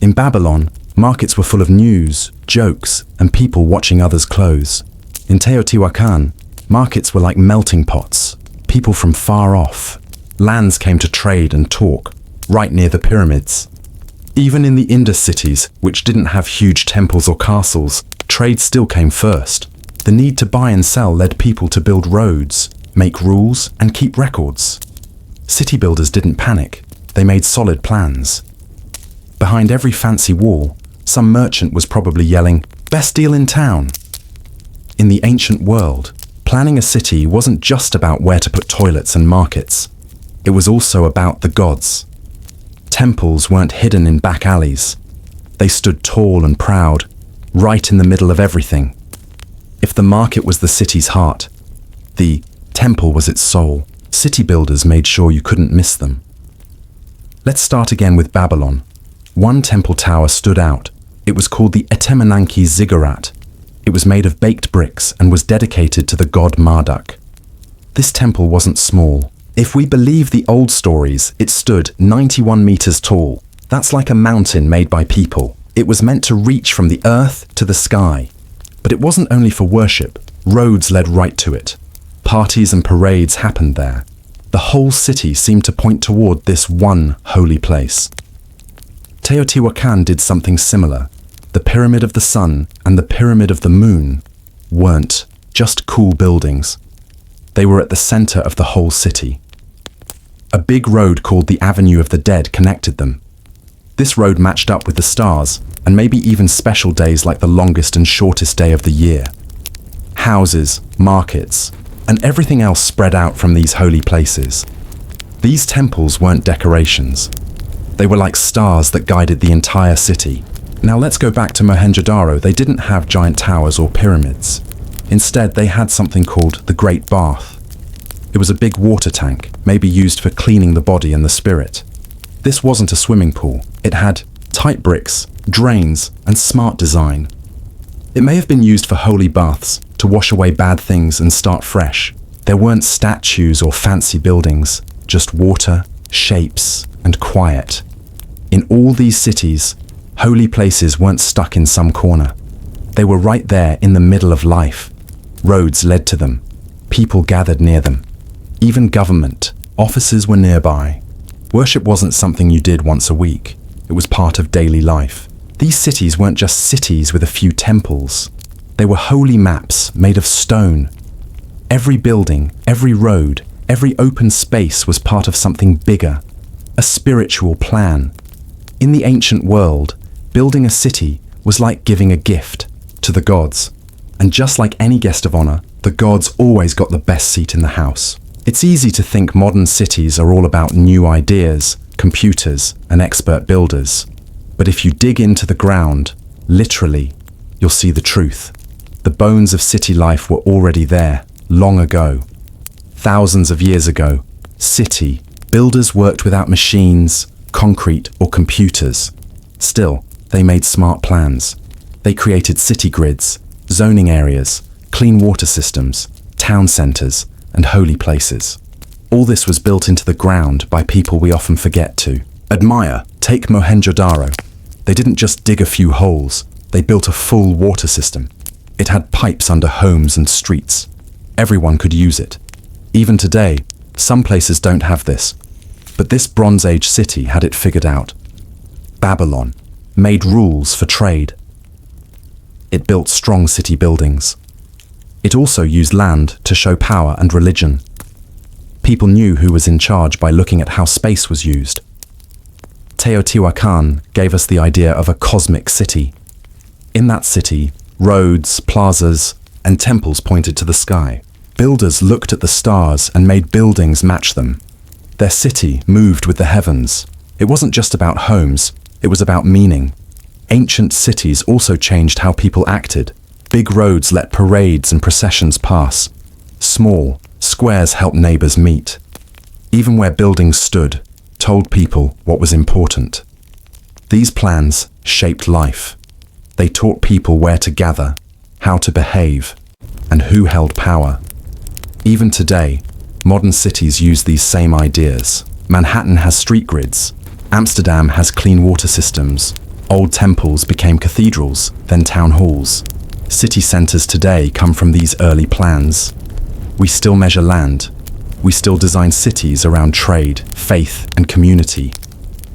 S1: In Babylon, markets were full of news, jokes, and people watching others' clothes. In Teotihuacan, markets were like melting pots. People from far off. Lands came to trade and talk, right near the pyramids. Even in the Indus cities, which didn't have huge temples or castles, trade still came first. The need to buy and sell led people to build roads, make rules, and keep records. City builders didn't panic. They made solid plans. Behind every fancy wall, some merchant was probably yelling, "Best deal in town." In the ancient world, planning a city wasn't just about where to put toilets and markets. It was also about the gods. Temples weren't hidden in back alleys. They stood tall and proud, right in the middle of everything. If the market was the city's heart, the temple was its soul. City builders made sure you couldn't miss them. Let's start again with Babylon. One temple tower stood out. It was called the Etemenanki Ziggurat. It was made of baked bricks and was dedicated to the god Marduk. This temple wasn't small. If we believe the old stories, it stood 91 meters tall. That's like a mountain made by people. It was meant to reach from the earth to the sky. But it wasn't only for worship. Roads led right to it. Parties and parades happened there. The whole city seemed to point toward this one holy place. Teotihuacan did something similar. The Pyramid of the Sun and the Pyramid of the Moon weren't just cool buildings. They were at the center of the whole city. A big road called the Avenue of the Dead connected them. This road matched up with the stars, and maybe even special days like the longest and shortest day of the year. houses, markets, and everything else spread out from these holy places. These temples weren't decorations. They were like stars that guided the entire city. Now let's go back to Mohenjo-daro. They didn't have giant towers or pyramids. Instead, they had something called the Great Bath. It was a big water tank, maybe used for cleaning the body and the spirit. This wasn't a swimming pool. It had tight bricks, drains, and smart design. It may have been used for holy baths, to wash away bad things and start fresh. There weren't statues or fancy buildings, just water, shapes, and quiet. In all these cities, holy places weren't stuck in some corner. They were right there in the middle of life. Roads led to them. People gathered near them. Even government, offices were nearby. Worship wasn't something you did once a week. It was part of daily life. These cities weren't just cities with a few temples. They were holy maps made of stone. Every building, every road, every open space was part of something bigger, a spiritual plan. In the ancient world, building a city was like giving a gift to the gods. And just like any guest of honor, the gods always got the best seat in the house. It's easy to think modern cities are all about new ideas, computers, and expert builders. But if you dig into the ground, literally, you'll see the truth. The bones of city life were already there, long ago. Thousands of years ago, city builders worked without machines, concrete, or computers. Still, they made smart plans. They created city grids, zoning areas, clean water systems, town centers, and holy places. All this was built into the ground by people we often forget to admire. Take Mohenjo-daro. They didn't just dig a few holes, they built a full water system. It had pipes under homes and streets. Everyone could use it. Even today, some places don't have this. But this Bronze Age city had it figured out. Babylon made rules for trade. It built strong city buildings. It also used land to show power and religion. People knew who was in charge by looking at how space was used. Teotihuacan gave us the idea of a cosmic city. In that city, roads, plazas, and temples pointed to the sky. Builders looked at the stars and made buildings match them. Their city moved with the heavens. It wasn't just about homes, it was about meaning. Ancient cities also changed how people acted. Big roads let parades and processions pass. Small squares helped neighbors meet. Even where buildings stood, told people what was important. These plans shaped life. They taught people where to gather, how to behave, and who held power. Even today, modern cities use these same ideas. Manhattan has street grids. Amsterdam has clean water systems. Old temples became cathedrals, then town halls. City centers today come from these early plans. We still measure land. We still design cities around trade, faith, and community.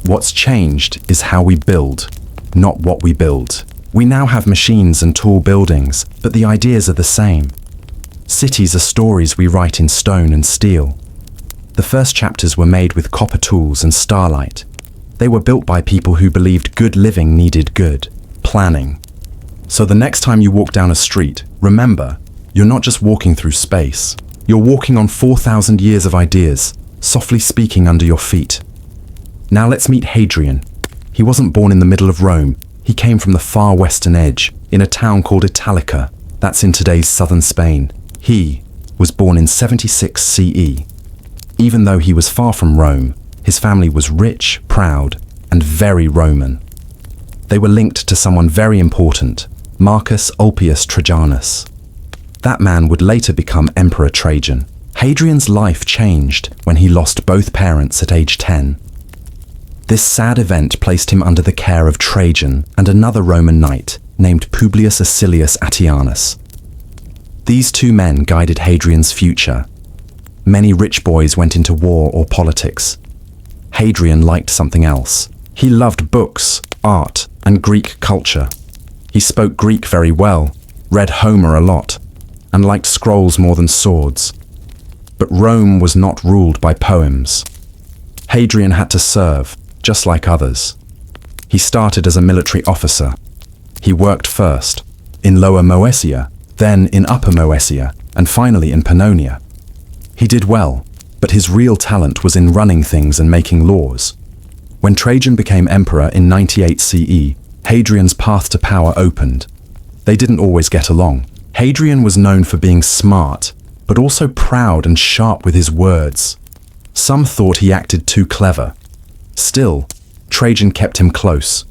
S1: What's changed is how we build, not what we build. We now have machines and tall buildings, but the ideas are the same. Cities are stories we write in stone and steel. The first chapters were made with copper tools and starlight. They were built by people who believed good living needed good planning. So the next time you walk down a street, remember, you're not just walking through space. You're walking on 4,000 years of ideas, softly speaking under your feet. Now let's meet Hadrian. He wasn't born in the middle of Rome. He came from the far western edge, in a town called Italica. That's in today's southern Spain. He was born in 76 CE. Even though he was far from Rome, his family was rich, proud, and very Roman. They were linked to someone very important, Marcus Ulpius Trajanus. That man would later become Emperor Trajan. Hadrian's life changed when he lost both parents at age 10. This sad event placed him under the care of Trajan and another Roman knight named Publius Acilius Attianus. These two men guided Hadrian's future. Many rich boys went into war or politics. Hadrian liked something else. He loved books, art, and Greek culture. He spoke Greek very well, read Homer a lot, and liked scrolls more than swords. But Rome was not ruled by poems. Hadrian had to serve, just like others. He started as a military officer. He worked first, in Lower Moesia, then in Upper Moesia, and finally in Pannonia. He did well, but his real talent was in running things and making laws. When Trajan became emperor in 98 CE, Hadrian's path to power opened. They didn't always get along. Hadrian was known for being smart, but also proud and sharp with his words. Some thought he acted too clever. Still, Trajan kept him close.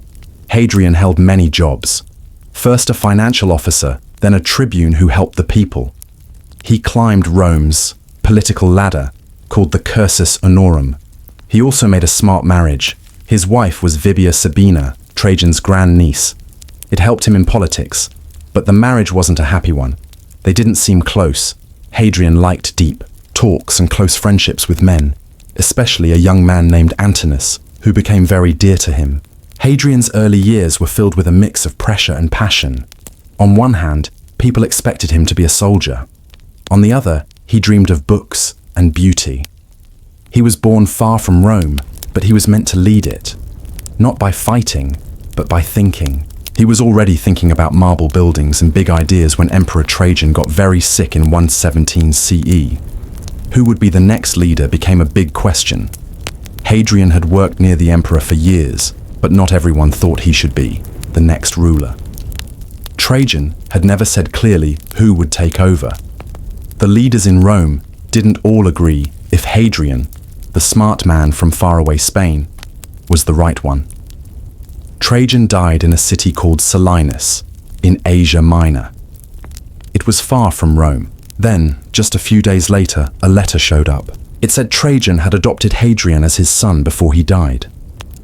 S1: Hadrian held many jobs. First a financial officer, then a tribune who helped the people. He climbed Rome's political ladder, called the cursus honorum. He also made a smart marriage. His wife was Vibia Sabina, Trajan's grandniece. It helped him in politics, but the marriage wasn't a happy one. They didn't seem close. Hadrian liked deep talks and close friendships with men, especially a young man named Antinous, who became very dear to him. Hadrian's early years were filled with a mix of pressure and passion. On one hand, people expected him to be a soldier. On the other, he dreamed of books and beauty. He was born far from Rome, but he was meant to lead it. Not by fighting, but by thinking. He was already thinking about marble buildings and big ideas when Emperor Trajan got very sick in 117 CE. Who would be the next leader became a big question. Hadrian had worked near the emperor for years, but not everyone thought he should be the next ruler. Trajan had never said clearly who would take over. The leaders in Rome didn't all agree if Hadrian, the smart man from faraway Spain, was the right one. Trajan died in a city called Selinus, in Asia Minor. It was far from Rome. Then, just a few days later, a letter showed up. It said Trajan had adopted Hadrian as his son before he died.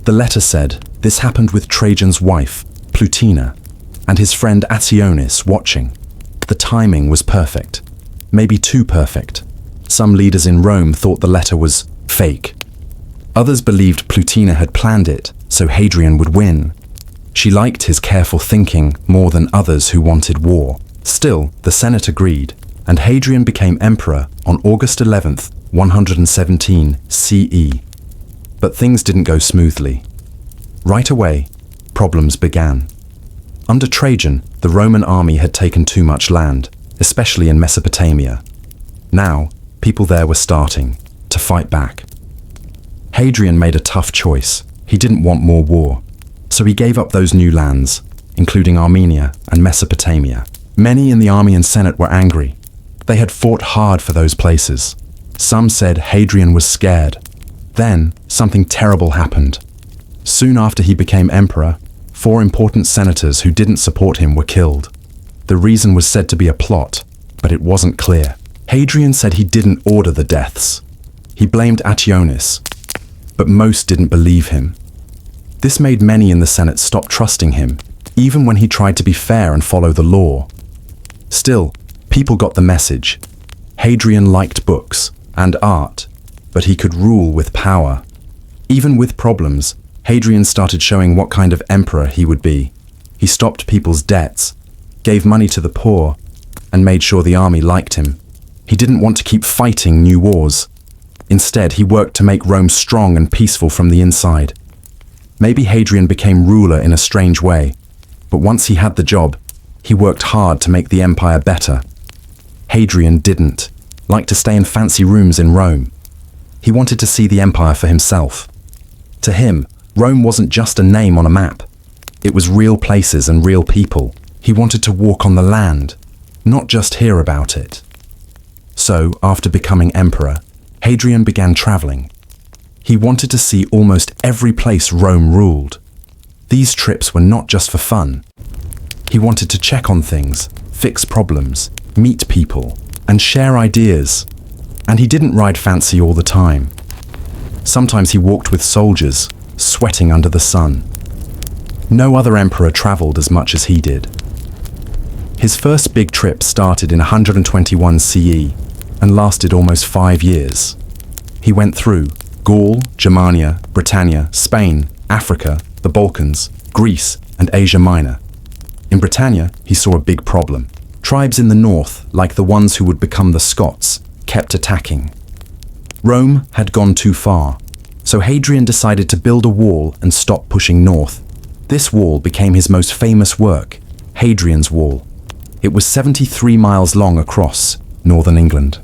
S1: The letter said this happened with Trajan's wife, Plutina, and his friend Antionis watching. The timing was perfect. Maybe too perfect. Some leaders in Rome thought the letter was fake. Others believed Plutina had planned it so Hadrian would win. She liked his careful thinking more than others who wanted war. Still, the Senate agreed, and Hadrian became emperor on August 11th, 117 CE. But things didn't go smoothly. Right away, problems began. Under Trajan, the Roman army had taken too much land, especially in Mesopotamia. Now, people there were starting to fight back. Hadrian made a tough choice. He didn't want more war, so he gave up those new lands, including Armenia and Mesopotamia. Many in the army and Senate were angry. They had fought hard for those places. Some said Hadrian was scared. Then, something terrible happened. Soon after he became emperor, 4 important senators who didn't support him were killed. The reason was said to be a plot, but it wasn't clear. Hadrian said he didn't order the deaths. He blamed Antionis, but most didn't believe him. This made many in the Senate stop trusting him, even when he tried to be fair and follow the law. Still, people got the message. Hadrian liked books and art, but he could rule with power. Even with problems, Hadrian started showing what kind of emperor he would be. He stopped people's debts, gave money to the poor, and made sure the army liked him. He didn't want to keep fighting new wars. Instead, he worked to make Rome strong and peaceful from the inside. Maybe Hadrian became ruler in a strange way, but once he had the job, he worked hard to make the empire better. Hadrian didn't like to stay in fancy rooms in Rome. He wanted to see the empire for himself. To him, Rome wasn't just a name on a map. It was real places and real people. He wanted to walk on the land, not just hear about it. So, after becoming emperor, Hadrian began traveling. He wanted to see almost every place Rome ruled. These trips were not just for fun. He wanted to check on things, fix problems, meet people, and share ideas. And he didn't ride fancy all the time. Sometimes he walked with soldiers, sweating under the sun. No other emperor traveled as much as he did. His first big trip started in 121 CE and lasted almost 5 years. He went through Gaul, Germania, Britannia, Spain, Africa, the Balkans, Greece, and Asia Minor. In Britannia, he saw a big problem. Tribes in the north, like the ones who would become the Scots, kept attacking. Rome had gone too far, so Hadrian decided to build a wall and stop pushing north. This wall became his most famous work, Hadrian's Wall. It was 73 miles long across northern England.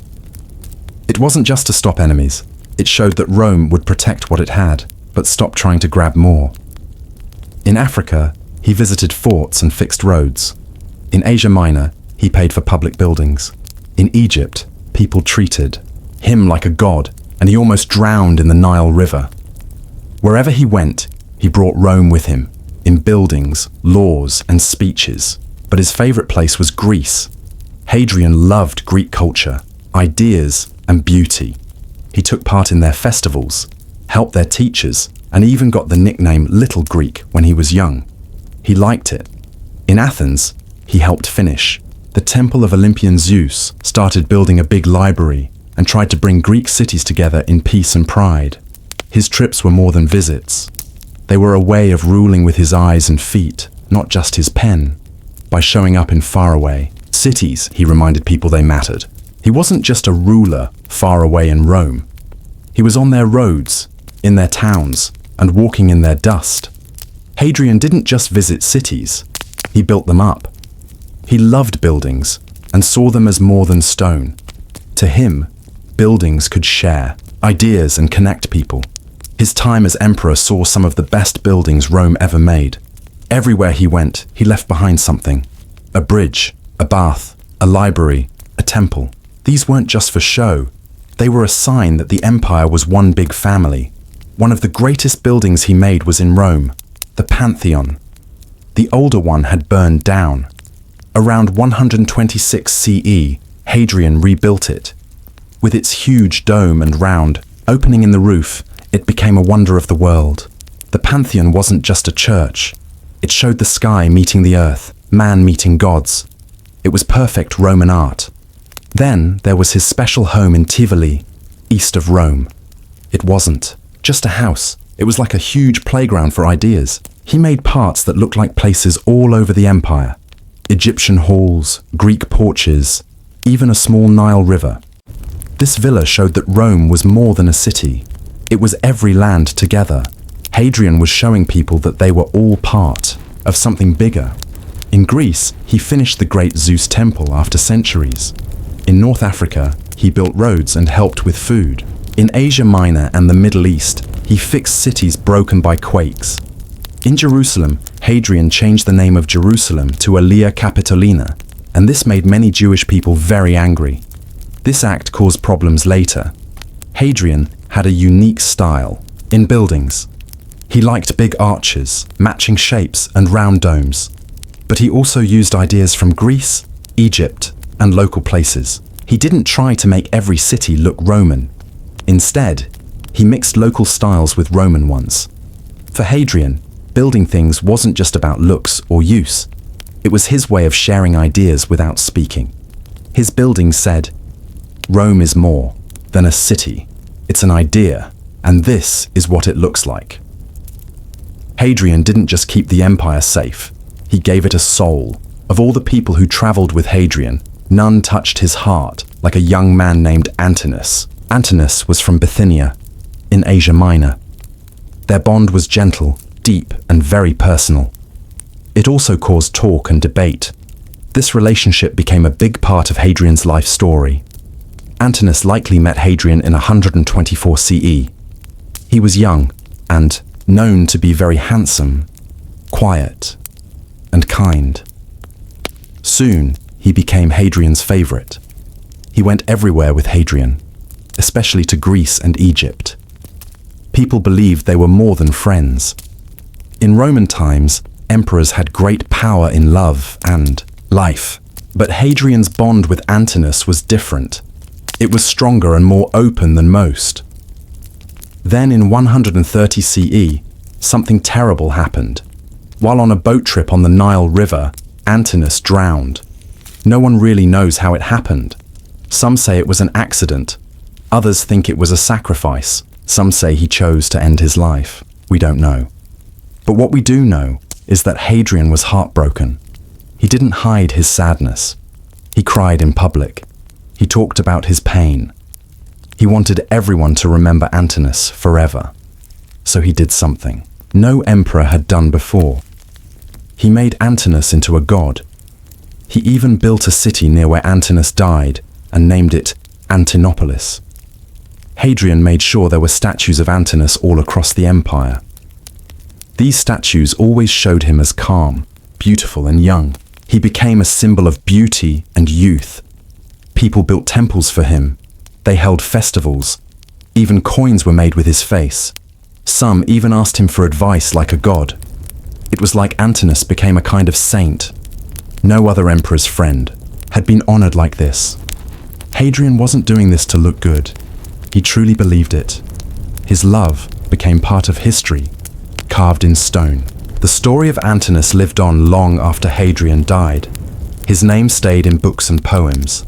S1: It wasn't just to stop enemies. It showed that Rome would protect what it had, but stop trying to grab more. In Africa, he visited forts and fixed roads. In Asia Minor, he paid for public buildings. In Egypt, people treated him like a god, and he almost drowned in the Nile River. Wherever he went, he brought Rome with him, in buildings, laws, and speeches. But his favorite place was Greece. Hadrian loved Greek culture, ideas, and beauty. He took part in their festivals, helped their teachers, and even got the nickname Little Greek when he was young. He liked it. In Athens, he helped finish. The temple of Olympian Zeus, started building a big library, and tried to bring Greek cities together in peace and pride. His trips were more than visits. They were a way of ruling with his eyes and feet, not just his pen. By showing up in faraway cities, he reminded people they mattered. He wasn't just a ruler far away in Rome. He was on their roads, in their towns, and walking in their dust. Hadrian didn't just visit cities, he built them up. He loved buildings and saw them as more than stone. To him, buildings could share ideas and connect people. His time as emperor saw some of the best buildings Rome ever made. Everywhere he went, he left behind something. A bridge, a bath, a library, a temple. These weren't just for show. They were a sign that the empire was one big family. One of the greatest buildings he made was in Rome, the Pantheon. The older one had burned down. Around 126 CE, Hadrian rebuilt it. With its huge dome and round opening in the roof, it became a wonder of the world. The Pantheon wasn't just a church. It showed the sky meeting the earth, man meeting gods. It was perfect Roman art. Then there was his special home in Tivoli, east of Rome. It wasn't just a house. It was like a huge playground for ideas. He made parts that looked like places all over the empire. Egyptian halls, Greek porches, even a small Nile river. This villa showed that Rome was more than a city. It was every land together. Hadrian was showing people that they were all part of something bigger. In Greece, he finished the great Zeus temple after centuries. In North Africa, he built roads and helped with food. In Asia Minor and the Middle East, he fixed cities broken by quakes. In Jerusalem, Hadrian changed the name of Jerusalem to Aelia Capitolina, and this made many Jewish people very angry. This act caused problems later. Hadrian had a unique style in buildings. He liked big arches, matching shapes, and round domes. But he also used ideas from Greece, Egypt, and local places. He didn't try to make every city look Roman. Instead, he mixed local styles with Roman ones. For Hadrian, building things wasn't just about looks or use. It was his way of sharing ideas without speaking. His buildings said, "Rome is more than a city. It's an idea, and this is what it looks like." Hadrian didn't just keep the empire safe, he gave it a soul. Of all the people who traveled with Hadrian, none touched his heart like a young man named Antinous. Antinous was from Bithynia, in Asia Minor. Their bond was gentle, deep, and very personal. It also caused talk and debate. This relationship became a big part of Hadrian's life story. Antinous likely met Hadrian in 124 CE. He was young and known to be very handsome, quiet, and kind. Soon, he became Hadrian's favorite. He went everywhere with Hadrian, especially to Greece and Egypt. People believed they were more than friends. In Roman times, emperors had great power in love and life. But Hadrian's bond with Antinous was different. It was stronger and more open than most. Then in 130 CE, something terrible happened. While on a boat trip on the Nile River, Antinous drowned. No one really knows how it happened. Some say it was an accident. Others think it was a sacrifice. Some say he chose to end his life. We don't know. But what we do know is that Hadrian was heartbroken. He didn't hide his sadness. He cried in public. He talked about his pain. He wanted everyone to remember Antinous forever. So he did something no emperor had done before. He made Antinous into a god. He even built a city near where Antinous died and named it Antinopolis. Hadrian made sure there were statues of Antinous all across the empire. These statues always showed him as calm, beautiful and young. He became a symbol of beauty and youth. People built temples for him. They held festivals. Even coins were made with his face. Some even asked him for advice like a god. It was like Antinous became a kind of saint. No other emperor's friend had been honored like this. Hadrian wasn't doing this to look good. He truly believed it. His love became part of history, carved in stone. The story of Antinous lived on long after Hadrian died. His name stayed in books and poems.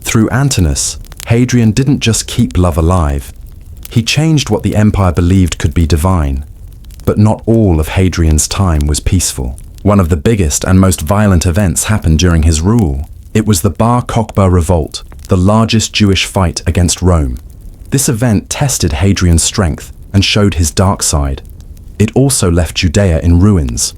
S1: Through Antinous, Hadrian didn't just keep love alive. He changed what the empire believed could be divine. But not all of Hadrian's time was peaceful. One of the biggest and most violent events happened during his rule. It was the Bar Kokhba revolt, the largest Jewish fight against Rome. This event tested Hadrian's strength and showed his dark side. It also left Judea in ruins.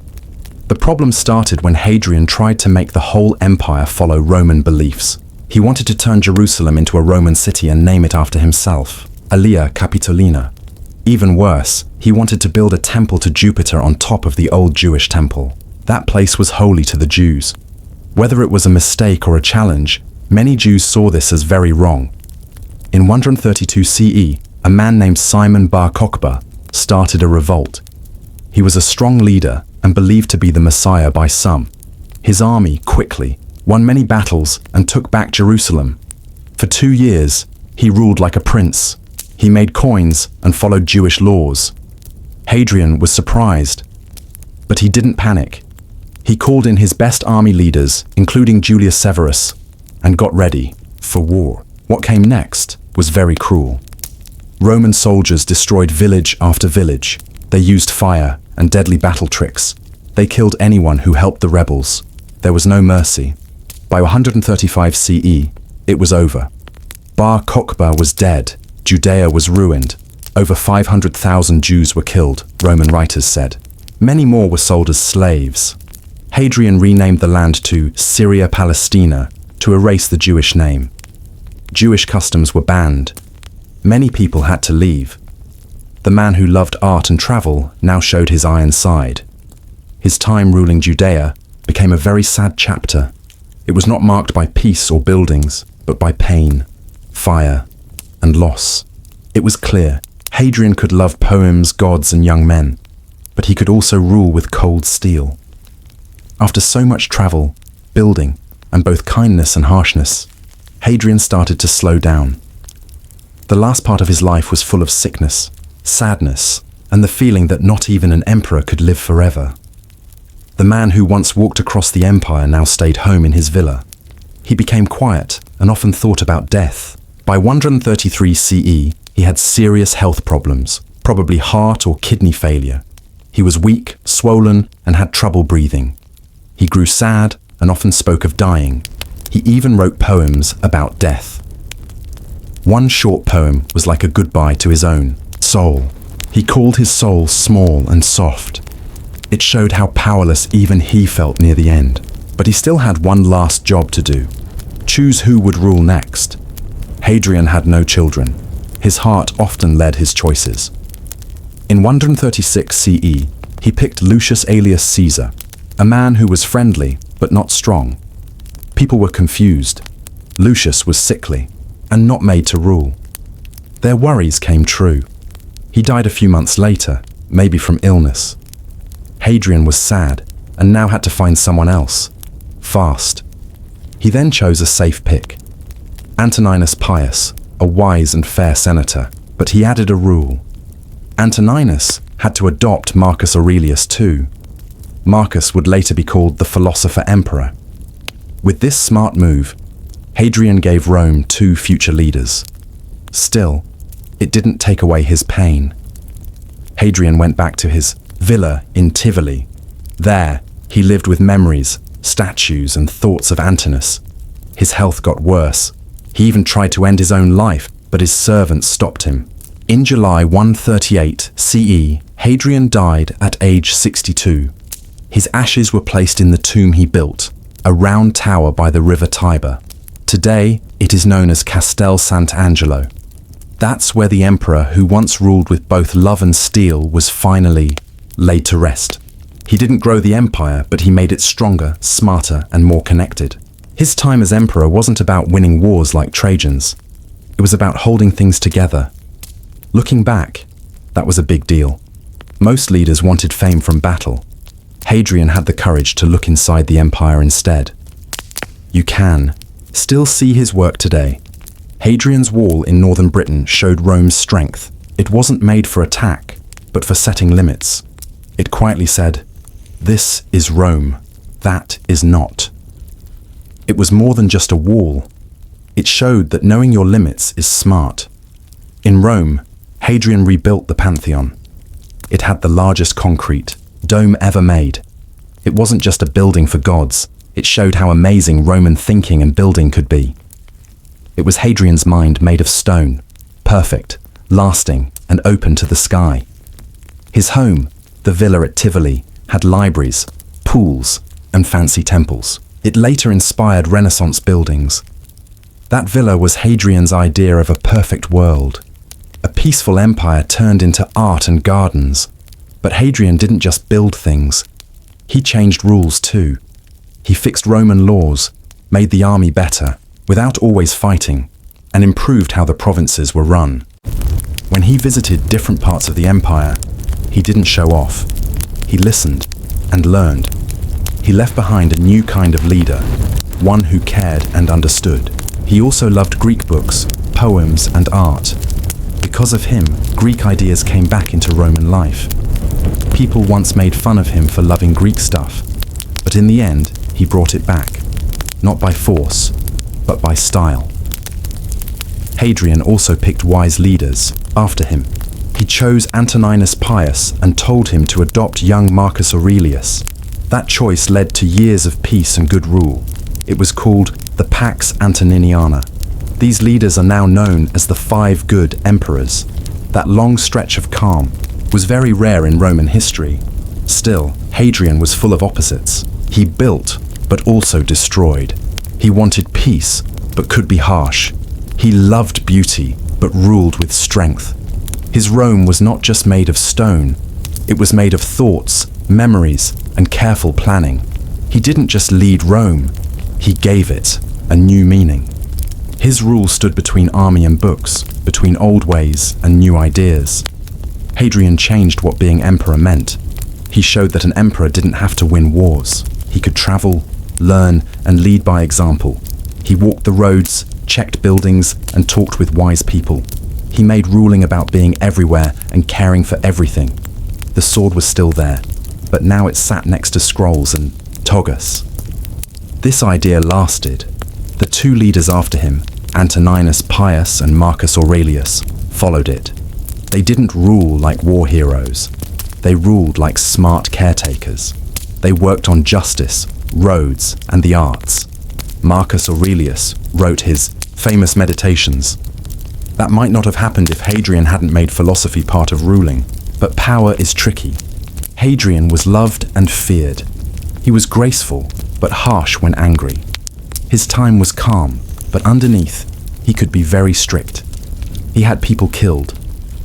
S1: The problem started when Hadrian tried to make the whole empire follow Roman beliefs. He wanted to turn Jerusalem into a Roman city and name it after himself, Aelia Capitolina. Even worse, he wanted to build a temple to Jupiter on top of the old Jewish temple. That place was holy to the Jews. Whether it was a mistake or a challenge, many Jews saw this as very wrong. In 132 CE, a man named Simon Bar Kokhba started a revolt. He was a strong leader and believed to be the Messiah by some. His army quickly won many battles and took back Jerusalem. For 2 years, he ruled like a prince. He made coins and followed Jewish laws. Hadrian was surprised, but he didn't panic. He called in his best army leaders, including Julius Severus, and got ready for war. What came next was very cruel. Roman soldiers destroyed village after village. They used fire and deadly battle tricks. They killed anyone who helped the rebels. There was no mercy. By 135 CE, it was over. Bar Kokhba was dead. Judea was ruined. Over 500,000 Jews were killed, Roman writers said. Many more were sold as slaves. Hadrian renamed the land to Syria Palestina to erase the Jewish name. Jewish customs were banned. Many people had to leave. The man who loved art and travel now showed his iron side. His time ruling Judea became a very sad chapter. It was not marked by peace or buildings, but by pain, fire, and loss. It was clear Hadrian could love poems, gods, and young men, but he could also rule with cold steel. After so much travel, building, and both kindness and harshness, Hadrian started to slow down. The last part of his life was full of sickness, sadness, and the feeling that not even an emperor could live forever. The man who once walked across the empire now stayed home in his villa. He became quiet and often thought about death. By 133 CE, he had serious health problems, probably heart or kidney failure. He was weak, swollen, and had trouble breathing. He grew sad and often spoke of dying. He even wrote poems about death. One short poem was like a goodbye to his own soul. He called his soul small and soft. It showed how powerless even he felt near the end. But he still had one last job to do. Choose who would rule next. Hadrian had no children. His heart often led his choices. In 136 CE, he picked Lucius Aelius Caesar, a man who was friendly but not strong. People were confused. Lucius was sickly and not made to rule. Their worries came true. He died a few months later, maybe from illness. Hadrian was sad and now had to find someone else, fast. He then chose a safe pick. Antoninus Pius, a wise and fair senator, but he added a rule. Antoninus had to adopt Marcus Aurelius too. Marcus would later be called the philosopher emperor. With this smart move, Hadrian gave Rome 2 future leaders. Still, it didn't take away his pain. Hadrian went back to his villa in Tivoli. There, he lived with memories, statues, and thoughts of Antinous. His health got worse. He even tried to end his own life, but his servants stopped him. In July 138 CE, Hadrian died at age 62. His ashes were placed in the tomb he built, a round tower by the river Tiber. Today, it is known as Castel Sant'Angelo. That's where the emperor who once ruled with both love and steel was finally laid to rest. He didn't grow the empire, but he made it stronger, smarter, and more connected. His time as emperor wasn't about winning wars like Trajan's. It was about holding things together. Looking back, that was a big deal. Most leaders wanted fame from battle. Hadrian had the courage to look inside the empire instead. You can still see his work today. Hadrian's Wall in northern Britain showed Rome's strength. It wasn't made for attack, but for setting limits. It quietly said, "This is Rome, that is not." It was more than just a wall. It showed that knowing your limits is smart. In Rome, Hadrian rebuilt the Pantheon. It had the largest concrete dome ever made. It wasn't just a building for gods. It showed how amazing Roman thinking and building could be. It was Hadrian's mind made of stone, perfect, lasting, and open to the sky. His home, the villa at Tivoli, had libraries, pools, and fancy temples. It later inspired Renaissance buildings. That villa was Hadrian's idea of a perfect world. A peaceful empire turned into art and gardens. But Hadrian didn't just build things. He changed rules too. He fixed Roman laws, made the army better, without always fighting, and improved how the provinces were run. When he visited different parts of the empire, he didn't show off. He listened and learned. He left behind a new kind of leader, one who cared and understood. He also loved Greek books, poems, and art. Because of him, Greek ideas came back into Roman life. People once made fun of him for loving Greek stuff, but in the end, he brought it back, not by force, but by style. Hadrian also picked wise leaders after him. He chose Antoninus Pius and told him to adopt young Marcus Aurelius. That choice led to years of peace and good rule. It was called the Pax Antoniniana. These leaders are now known as the Five Good Emperors. That long stretch of calm was very rare in Roman history. Still, Hadrian was full of opposites. He built, but also destroyed. He wanted peace, but could be harsh. He loved beauty, but ruled with strength. His Rome was not just made of stone. It was made of thoughts, memories, and careful planning. He didn't just lead Rome. He gave it a new meaning. His rule stood between army and books, between old ways and new ideas. Hadrian changed what being emperor meant. He showed that an emperor didn't have to win wars. He could travel, learn, and lead by example. He walked the roads, checked buildings, and talked with wise people. He made ruling about being everywhere and caring for everything. The sword was still there, but now it sat next to scrolls and togas. This idea lasted. The two leaders after him, Antoninus Pius and Marcus Aurelius, followed it. They didn't rule like war heroes. They ruled like smart caretakers. They worked on justice, roads, and the arts. Marcus Aurelius wrote his famous Meditations. That might not have happened if Hadrian hadn't made philosophy part of ruling, but power is tricky. Hadrian was loved and feared. He was graceful, but harsh when angry. His time was calm, but underneath, he could be very strict. He had people killed.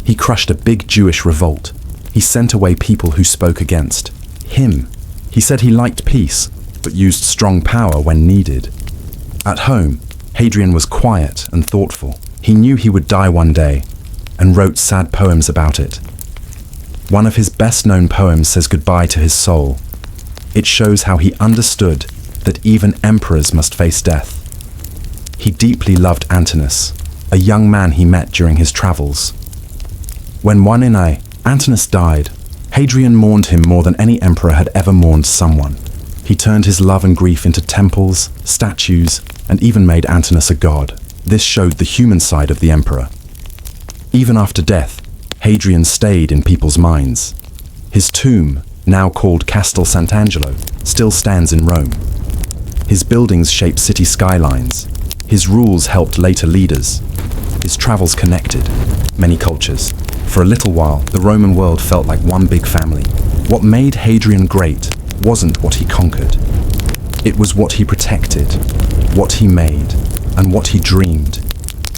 S1: He crushed a big Jewish revolt. He sent away people who spoke against him. He said he liked peace, but used strong power when needed. At home, Hadrian was quiet and thoughtful. He knew he would die one day, and wrote sad poems about it. One of his best-known poems says goodbye to his soul. It shows how he understood that even emperors must face death. He deeply loved Antinous, a young man he met during his travels. When one Antinous died, Hadrian mourned him more than any emperor had ever mourned someone. He turned his love and grief into temples, statues, and even made Antinous a god. This showed the human side of the emperor. Even after death, Hadrian stayed in people's minds. His tomb, now called Castel Sant'Angelo, still stands in Rome. His buildings shape city skylines. His rules helped later leaders. His travels connected many cultures. For a little while, the Roman world felt like one big family. What made Hadrian great wasn't what he conquered. It was what he protected, what he made, and what he dreamed.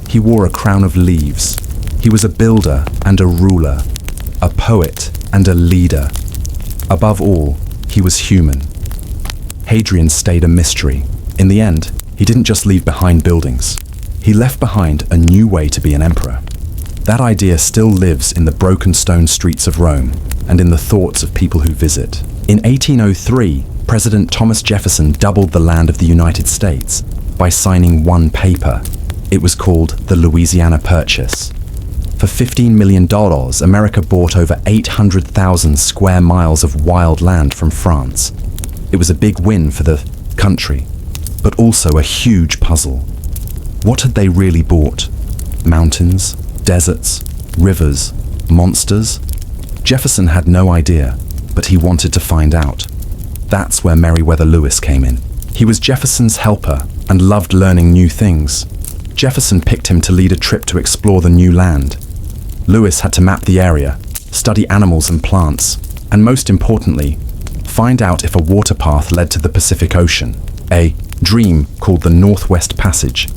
S1: He wore a crown of leaves. He was a builder and a ruler, a poet and a leader. Above all, he was human. Hadrian stayed a mystery. In the end, he didn't just leave behind buildings. He left behind a new way to be an emperor. That idea still lives in the broken stone streets of Rome and in the thoughts of people who visit. In 1803, President Thomas Jefferson doubled the land of the United States by signing one paper. It was called the Louisiana Purchase. For $15 million, America bought over 800,000 square miles of wild land from France. It was a big win for the country, but also a huge puzzle. What had they really bought? Mountains, deserts, rivers, monsters? Jefferson had no idea, but he wanted to find out. That's where Meriwether Lewis came in. He was Jefferson's helper and loved learning new things. Jefferson picked him to lead a trip to explore the new land. Lewis had to map the area, study animals and plants, and most importantly, find out if a water path led to the Pacific Ocean, a dream called the Northwest Passage.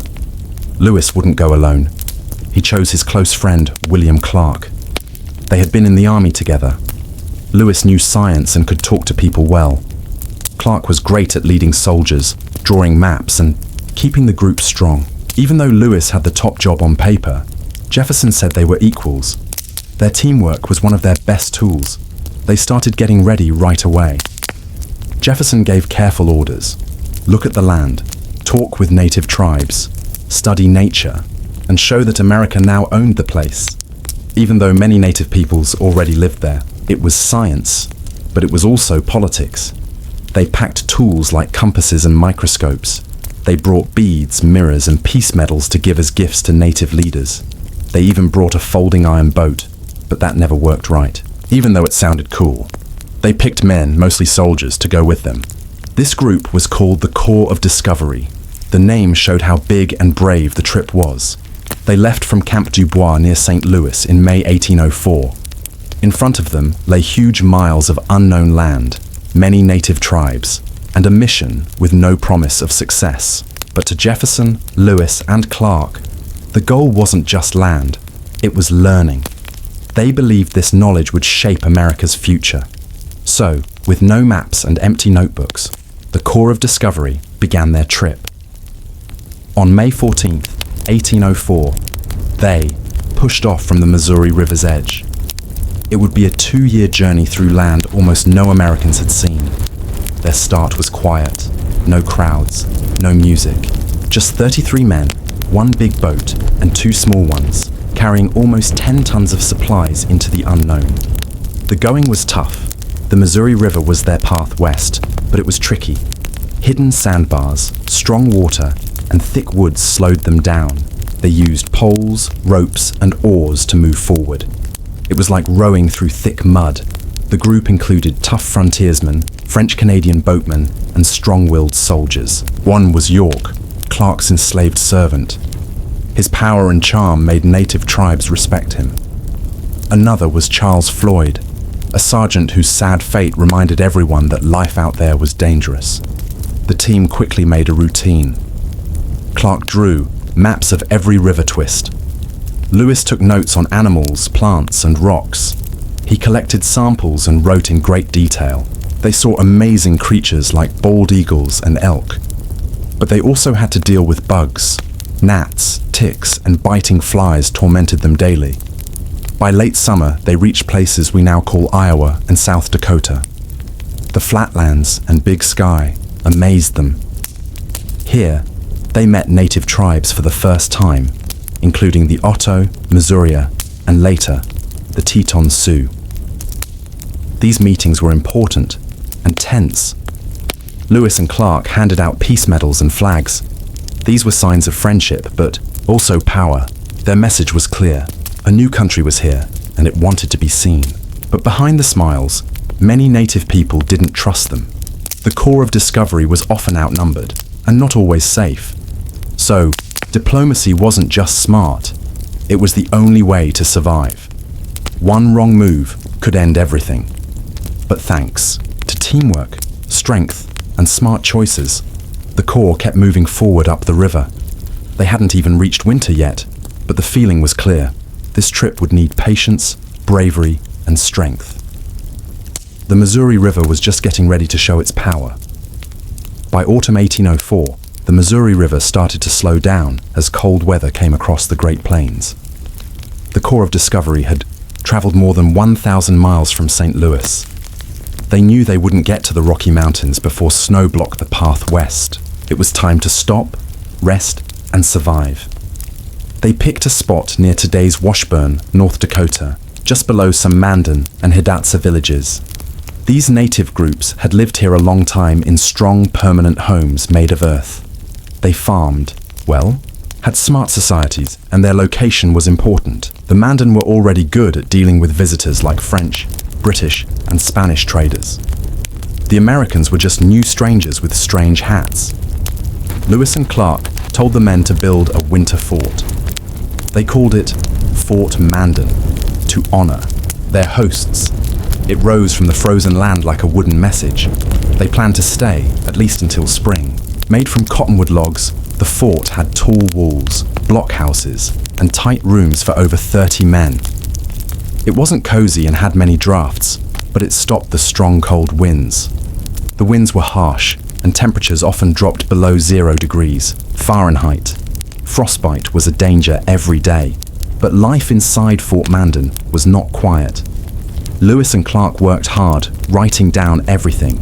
S1: Lewis wouldn't go alone. He chose his close friend, William Clark. They had been in the army together. Lewis knew science and could talk to people well. Clark was great at leading soldiers, drawing maps, and keeping the group strong. Even though Lewis had the top job on paper, Jefferson said they were equals. Their teamwork was one of their best tools. They started getting ready right away. Jefferson gave careful orders. Look at the land, talk with native tribes, study nature, and show that America now owned the place. Even though many native peoples already lived there, it was science, but it was also politics. They packed tools like compasses and microscopes. They brought beads, mirrors, and peace medals to give as gifts to native leaders. They even brought a folding iron boat, but that never worked right, even though it sounded cool. They picked men, mostly soldiers, to go with them. This group was called the Corps of Discovery. The name showed how big and brave the trip was. They left from Camp Dubois near St. Louis in May 1804. In front of them lay huge miles of unknown land, many native tribes, and a mission with no promise of success. But to Jefferson, Lewis, and Clark, the goal wasn't just land, it was learning. They believed this knowledge would shape America's future. So, with no maps and empty notebooks, the Corps of Discovery began their trip. On May 14th, 1804, they pushed off from the Missouri River's edge. It would be a 2-year journey through land almost no Americans had seen. Their start was quiet, no crowds, no music, just 33 men, 1 big boat and 2 small ones, carrying almost 10 tons of supplies into the unknown. The going was tough. The Missouri River was their path west, but it was tricky. Hidden sandbars, strong water, and thick woods slowed them down. They used poles, ropes, and oars to move forward. It was like rowing through thick mud. The group included tough frontiersmen, French-Canadian boatmen, and strong-willed soldiers. One was York, Clark's enslaved servant. His power and charm made native tribes respect him. Another was Charles Floyd, a sergeant whose sad fate reminded everyone that life out there was dangerous. The team quickly made a routine. Clark drew maps of every river twist. Lewis took notes on animals, plants, and rocks. He collected samples and wrote in great detail. They saw amazing creatures like bald eagles and elk. But they also had to deal with bugs. Gnats, ticks, and biting flies tormented them daily. By late summer, they reached places we now call Iowa and South Dakota. The flatlands and big sky amazed them. Here, they met native tribes for the first time, including the Otto, Missouri, and later, the Teton Sioux. These meetings were important and tense. Lewis and Clark handed out peace medals and flags. These were signs of friendship, but also power. Their message was clear. A new country was here, and it wanted to be seen. But behind the smiles, many native people didn't trust them. The Corps of Discovery was often outnumbered, and not always safe. So, diplomacy wasn't just smart, it was the only way to survive. One wrong move could end everything. But thanks to teamwork, strength, and smart choices, the Corps kept moving forward up the river. They hadn't even reached winter yet, but the feeling was clear. This trip would need patience, bravery, and strength. The Missouri River was just getting ready to show its power. By autumn 1804, the Missouri River started to slow down as cold weather came across the Great Plains. The Corps of Discovery had traveled more than 1,000 miles from St. Louis. They knew they wouldn't get to the Rocky Mountains before snow blocked the path west. It was time to stop, rest, and survive. They picked a spot near today's Washburn, North Dakota, just below some Mandan and Hidatsa villages. These native groups had lived here a long time in strong, permanent homes made of earth. They farmed, had smart societies, and their location was important. The Mandan were already good at dealing with visitors like French, British, and Spanish traders. The Americans were just new strangers with strange hats. Lewis and Clark told the men to build a winter fort. They called it Fort Mandan, to honor their hosts. It rose from the frozen land like a wooden message. They planned to stay, at least until spring. Made from cottonwood logs, the fort had tall walls, blockhouses, and tight rooms for over 30 men. It wasn't cozy and had many drafts, but it stopped the strong cold winds. The winds were harsh, and temperatures often dropped below 0 degrees Fahrenheit. Frostbite was a danger every day, but life inside Fort Mandan was not quiet. Lewis and Clark worked hard, writing down everything.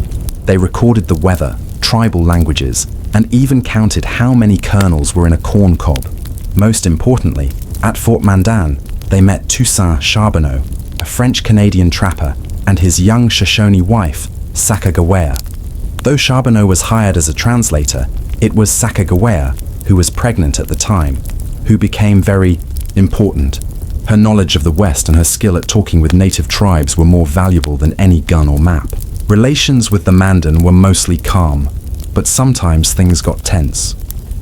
S1: They recorded the weather, tribal languages, and even counted how many kernels were in a corn cob. Most importantly, at Fort Mandan, they met Toussaint Charbonneau, a French-Canadian trapper, and his young Shoshone wife, Sacagawea. Though Charbonneau was hired as a translator, it was Sacagawea, who was pregnant at the time, who became very important. Her knowledge of the West and her skill at talking with native tribes were more valuable than any gun or map. Relations with the Mandan were mostly calm, but sometimes things got tense.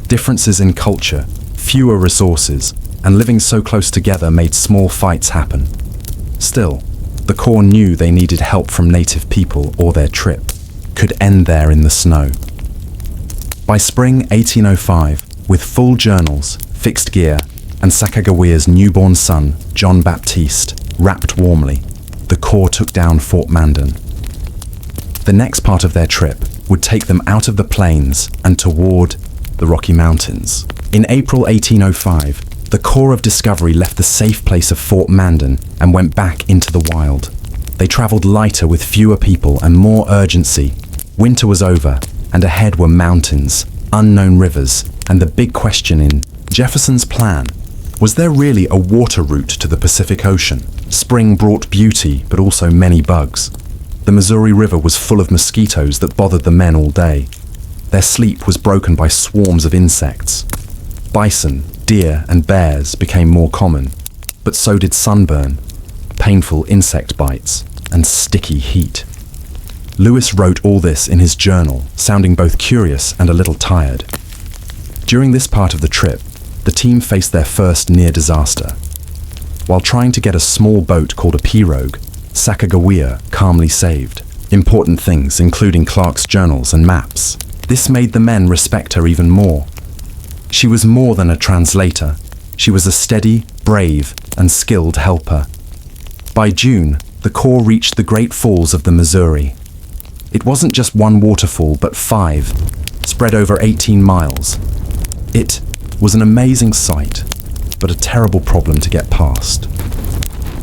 S1: Differences in culture, fewer resources, and living so close together made small fights happen. Still, the Corps knew they needed help from native people or their trip could end there in the snow. By spring 1805, with full journals, fixed gear, and Sacagawea's newborn son, John Baptiste, wrapped warmly, the Corps took down Fort Mandan. The next part of their trip would take them out of the plains and toward the Rocky Mountains. In April 1805, the Corps of Discovery left the safe place of Fort Mandan and went back into the wild. They traveled lighter with fewer people and more urgency. Winter was over, and ahead were mountains, unknown rivers, and the big question in Jefferson's plan: was there really a water route to the Pacific Ocean? Spring brought beauty, but also many bugs. The Missouri River was full of mosquitoes that bothered the men all day. Their sleep was broken by swarms of insects. Bison, deer, and bears became more common, but so did sunburn, painful insect bites, and sticky heat. Lewis wrote all this in his journal, sounding both curious and a little tired. During this part of the trip, the team faced their first near disaster. While trying to get a small boat called a pirogue, Sacagawea calmly saved important things, including Clark's journals and maps. This made the men respect her even more. She was more than a translator. She was a steady, brave, and skilled helper. By June, the Corps reached the Great Falls of the Missouri. It wasn't just one waterfall, but 5, spread over 18 miles. It was an amazing sight, but a terrible problem to get past.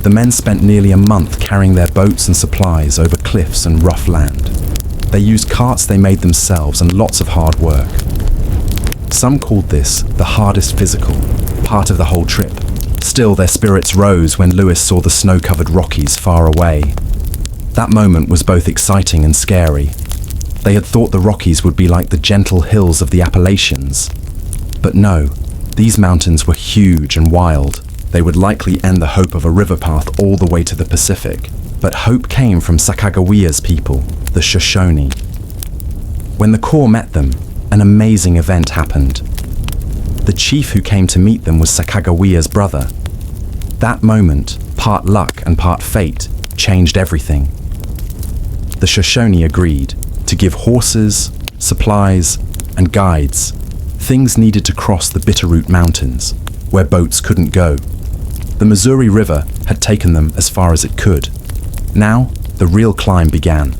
S1: The men spent nearly a month carrying their boats and supplies over cliffs and rough land. They used carts they made themselves and lots of hard work. Some called this the hardest physical part of the whole trip. Still, their spirits rose when Lewis saw the snow-covered Rockies far away. That moment was both exciting and scary. They had thought the Rockies would be like the gentle hills of the Appalachians. But no, these mountains were huge and wild. They would likely end the hope of a river path all the way to the Pacific. But hope came from Sacagawea's people, the Shoshone. When the Corps met them, an amazing event happened. The chief who came to meet them was Sacagawea's brother. That moment, part luck and part fate, changed everything. The Shoshone agreed to give horses, supplies, and guides. Things needed to cross the Bitterroot Mountains, where boats couldn't go. The Missouri River had taken them as far as it could. Now, the real climb began.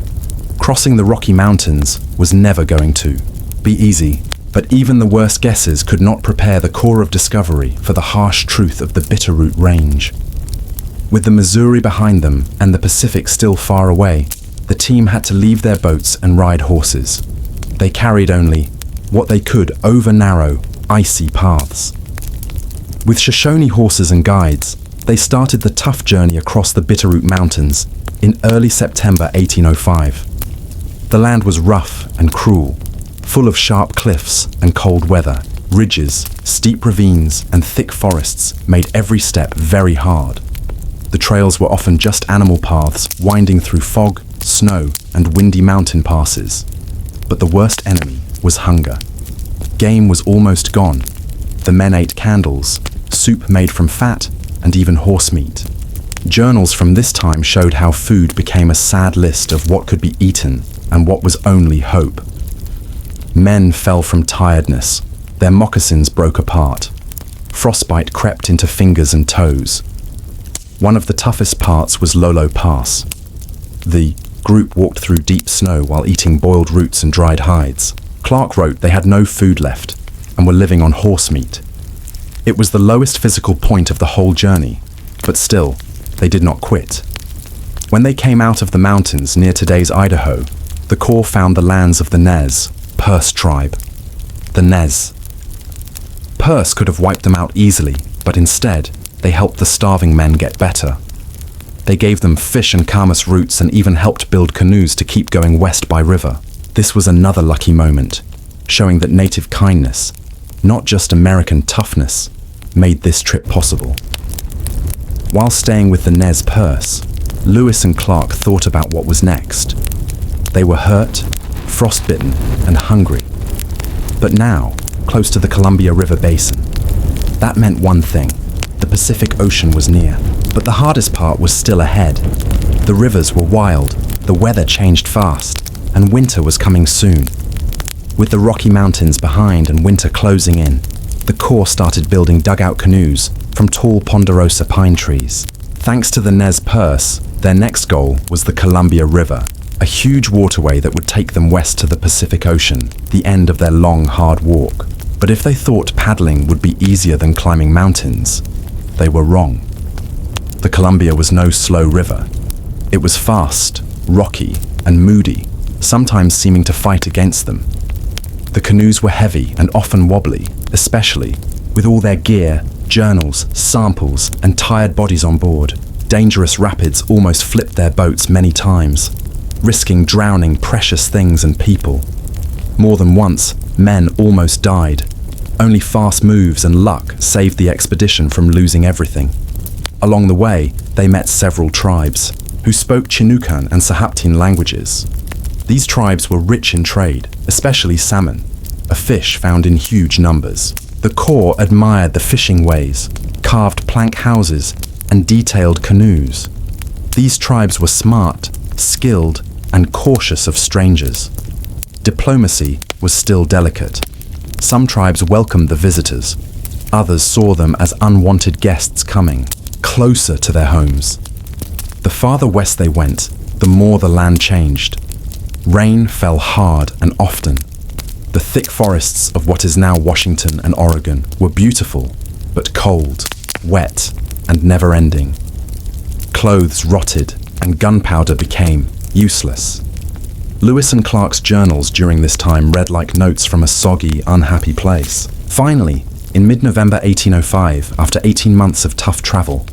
S1: Crossing the Rocky Mountains was never going to be easy, but even the worst guesses could not prepare the Corps of Discovery for the harsh truth of the Bitterroot Range. With the Missouri behind them and the Pacific still far away, the team had to leave their boats and ride horses. They carried only what they could over narrow, icy paths. With Shoshone horses and guides, they started the tough journey across the Bitterroot Mountains in early September 1805. The land was rough and cruel, full of sharp cliffs and cold weather. Ridges, steep ravines, and thick forests made every step very hard. The trails were often just animal paths winding through fog, snow, and windy mountain passes. But the worst enemy was hunger. Game was almost gone. The men ate candles, soup made from fat, and even horse meat. Journals from this time showed how food became a sad list of what could be eaten and what was only hope. Men fell from tiredness. Their moccasins broke apart. Frostbite crept into fingers and toes. One of the toughest parts was Lolo Pass. The group walked through deep snow while eating boiled roots and dried hides. Clark wrote they had no food left and were living on horse meat. It was the lowest physical point of the whole journey, but still, they did not quit. When they came out of the mountains near today's Idaho, the Corps found the lands of the Nez, Perce tribe. The Nez. Perce could have wiped them out easily, but instead, they helped the starving men get better. They gave them fish and camas roots and even helped build canoes to keep going west by river. This was another lucky moment, showing that native kindness, not just American toughness, made this trip possible. While staying with the Nez Perce, Lewis and Clark thought about what was next. They were hurt, frostbitten, and hungry. But now, close to the Columbia River Basin, that meant one thing. The Pacific Ocean was near, but the hardest part was still ahead. The rivers were wild, the weather changed fast, and winter was coming soon. With the Rocky Mountains behind and winter closing in, the Corps started building dugout canoes from tall ponderosa pine trees. Thanks to the Nez Perce, their next goal was the Columbia River, a huge waterway that would take them west to the Pacific Ocean, the end of their long, hard walk. But if they thought paddling would be easier than climbing mountains, they were wrong. The Columbia was no slow river. It was fast, rocky, and moody, sometimes seeming to fight against them. The canoes were heavy and often wobbly, especially with all their gear, journals, samples, and tired bodies on board. Dangerous rapids almost flipped their boats many times, risking drowning precious things and people. More than once, men almost died. Only fast moves and luck saved the expedition from losing everything. Along the way, they met several tribes, who spoke Chinookan and Sahaptin languages. These tribes were rich in trade, especially salmon, a fish found in huge numbers. The Corps admired the fishing ways, carved plank houses, and detailed canoes. These tribes were smart, skilled, and cautious of strangers. Diplomacy was still delicate. Some tribes welcomed the visitors. Others saw them as unwanted guests coming closer to their homes. The farther west they went, the more the land changed. Rain fell hard and often. The thick forests of what is now Washington and Oregon were beautiful, but cold, wet, and never-ending. Clothes rotted, and gunpowder became useless. Lewis and Clark's journals during this time read like notes from a soggy, unhappy place. Finally, in mid-November 1805, after 18 months of tough travel,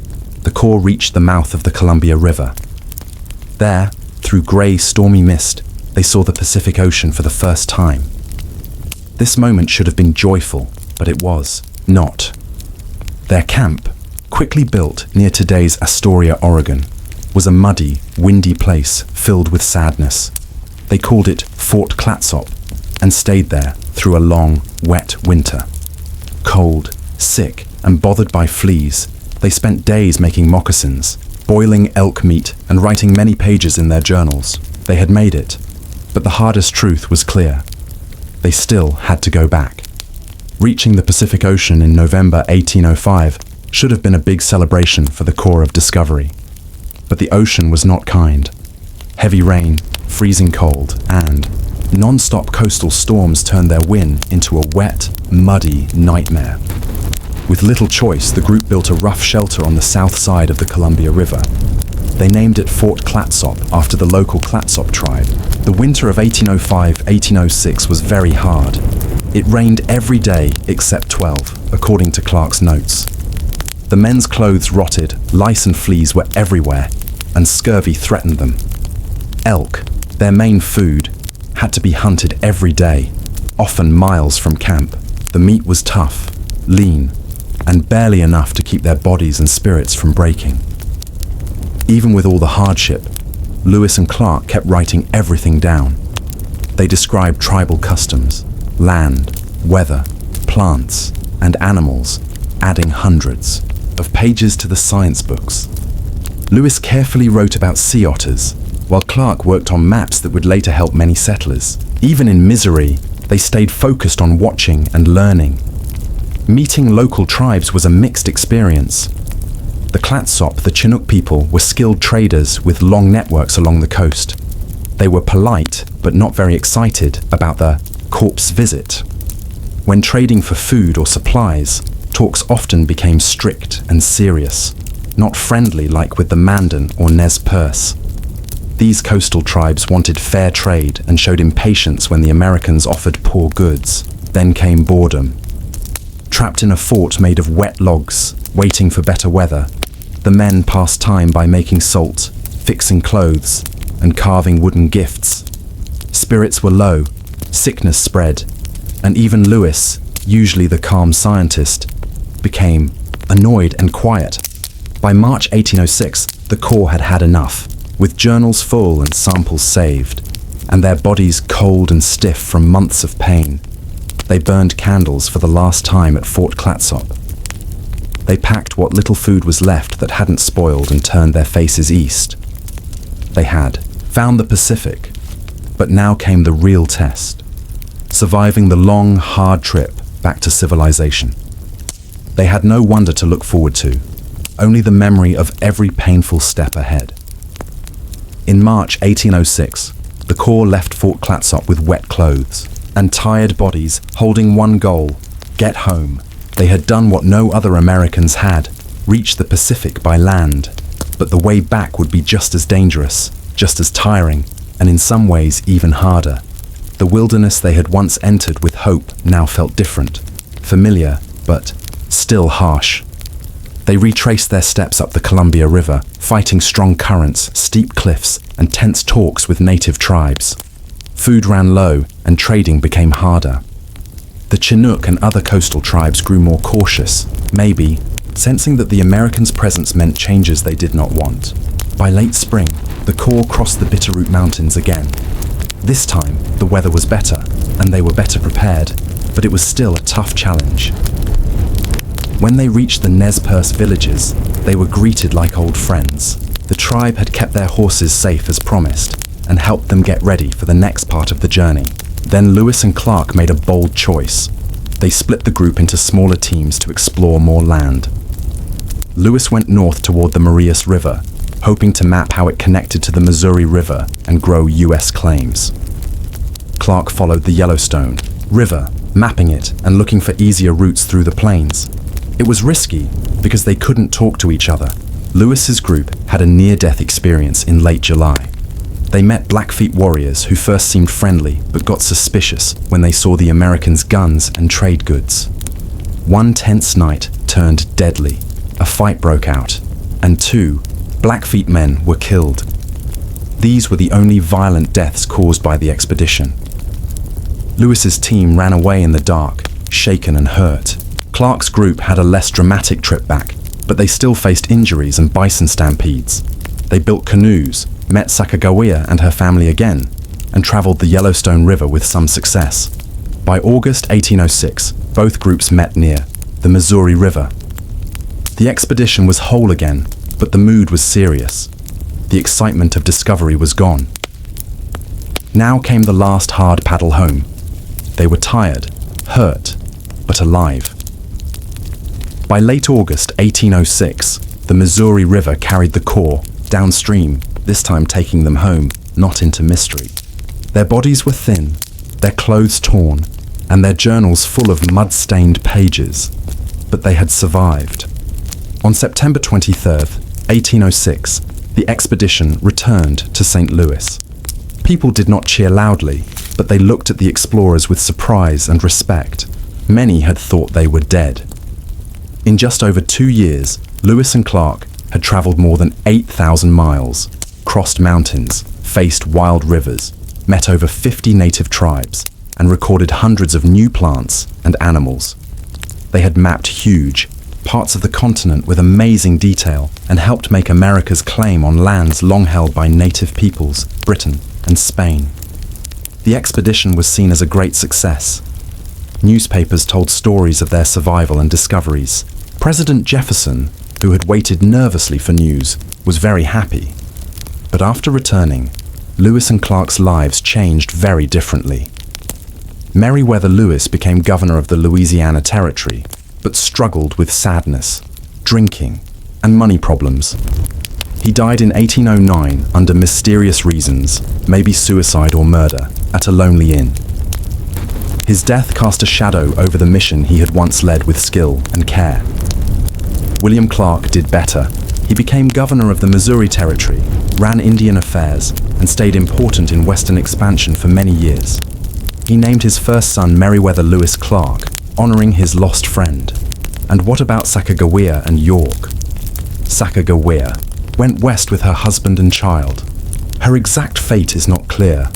S1: the Corps reached the mouth of the Columbia River. There, through grey, stormy mist, they saw the Pacific Ocean for the first time. This moment should have been joyful, but it was not. Their camp, quickly built near today's Astoria, Oregon, was a muddy, windy place filled with sadness. They called it Fort Clatsop and stayed there through a long, wet winter. Cold, sick, and bothered by fleas, they spent days making moccasins, boiling elk meat, and writing many pages in their journals. They had made it, but the hardest truth was clear. they still had to go back. Reaching the Pacific Ocean in November 1805 should have been a big celebration for the Corps of Discovery. But the ocean was not kind. Heavy rain, freezing cold, and non-stop coastal storms turned their win into a wet, muddy nightmare. With little choice, the group built a rough shelter on the south side of the Columbia River. They named it Fort Clatsop after the local Clatsop tribe. The winter of 1805-1806 was very hard. It rained every day except 12, according to Clark's notes. The men's clothes rotted, lice and fleas were everywhere, and scurvy threatened them. Elk, their main food, had to be hunted every day, often miles from camp. The meat was tough, lean, and barely enough to keep their bodies and spirits from breaking. Even with all the hardship, Lewis and Clark kept writing everything down. They described tribal customs, land, weather, plants, and animals, adding hundreds of pages to the science books. Lewis carefully wrote about sea otters, while Clark worked on maps that would later help many settlers. Even in misery, they stayed focused on watching and learning. Meeting local tribes was a mixed experience. The Clatsop, the Chinook people, were skilled traders with long networks along the coast. They were polite, but not very excited about the corpse visit. When trading for food or supplies, talks often became strict and serious, not friendly like with the Mandan or Nez Perce. These coastal tribes wanted fair trade and showed impatience when the Americans offered poor goods. Then came boredom. Trapped in a fort made of wet logs, waiting for better weather, the men passed time by making salt, fixing clothes, and carving wooden gifts. Spirits were low, sickness spread, and even Lewis, usually the calm scientist, became annoyed and quiet. By March 1806, the Corps had had enough, with journals full and samples saved, and their bodies cold and stiff from months of pain. They burned candles for the last time at Fort Clatsop. They packed what little food was left that hadn't spoiled and turned their faces east. They had found the Pacific, but now came the real test, surviving the long, hard trip back to civilization. They had no wonder to look forward to, only the memory of every painful step ahead. In March 1806, the Corps left Fort Clatsop with wet clothes and tired bodies, holding one goal: get home. They had done what no other Americans had, reached the Pacific by land. But the way back would be just as dangerous, just as tiring, and in some ways even harder. The wilderness they had once entered with hope now felt different, familiar, but still harsh. They retraced their steps up the Columbia River, fighting strong currents, steep cliffs, and tense talks with native tribes. Food ran low, and trading became harder. The Chinook and other coastal tribes grew more cautious, maybe sensing that the Americans' presence meant changes they did not want. By late spring, the Corps crossed the Bitterroot Mountains again. This time, the weather was better, and they were better prepared, but it was still a tough challenge. When they reached the Nez Perce villages, they were greeted like old friends. The tribe had kept their horses safe as promised, and helped them get ready for the next part of the journey. Then Lewis and Clark made a bold choice. They split the group into smaller teams to explore more land. Lewis went north toward the Marias River, hoping to map how it connected to the Missouri River and grow U.S. claims. Clark followed the Yellowstone River, mapping it and looking for easier routes through the plains. It was risky because they couldn't talk to each other. Lewis's group had a near-death experience in late July. They met Blackfeet warriors who first seemed friendly but got suspicious when they saw the Americans' guns and trade goods. One tense night turned deadly. A fight broke out, and 2 Blackfeet men were killed. These were the only violent deaths caused by the expedition. Lewis's team ran away in the dark, shaken and hurt. Clark's group had a less dramatic trip back, but they still faced injuries and bison stampedes. They built canoes, met Sacagawea and her family again, and traveled the Yellowstone River with some success. By August 1806, both groups met near the Missouri River. The expedition was whole again, but the mood was serious. The excitement of discovery was gone. Now came the last hard paddle home. They were tired, hurt, but alive. By late August 1806, the Missouri River carried the Corps downstream, this time taking them home, not into mystery. Their bodies were thin, their clothes torn, and their journals full of mud-stained pages. But they had survived. On September 23rd, 1806, the expedition returned to St. Louis. People did not cheer loudly, but they looked at the explorers with surprise and respect. Many had thought they were dead. In just over 2 years, Lewis and Clark had traveled more than 8,000 miles, crossed mountains, faced wild rivers, met over 50 native tribes, and recorded hundreds of new plants and animals. They had mapped huge parts of the continent with amazing detail and helped make America's claim on lands long held by native peoples, Britain and Spain. The expedition was seen as a great success. Newspapers told stories of their survival and discoveries. President Jefferson, who had waited nervously for news, was very happy. But after returning, Lewis and Clark's lives changed very differently. Meriwether Lewis became governor of the Louisiana Territory, but struggled with sadness, drinking, and money problems. He died in 1809 under mysterious reasons, maybe suicide or murder, at a lonely inn. His death cast a shadow over the mission he had once led with skill and care. William Clark did better. He became governor of the Missouri Territory, ran Indian affairs, and stayed important in Western expansion for many years. He named his first son Meriwether Lewis Clark, honoring his lost friend. And what about Sacagawea and York? Sacagawea went west with her husband and child. Her exact fate is not clear,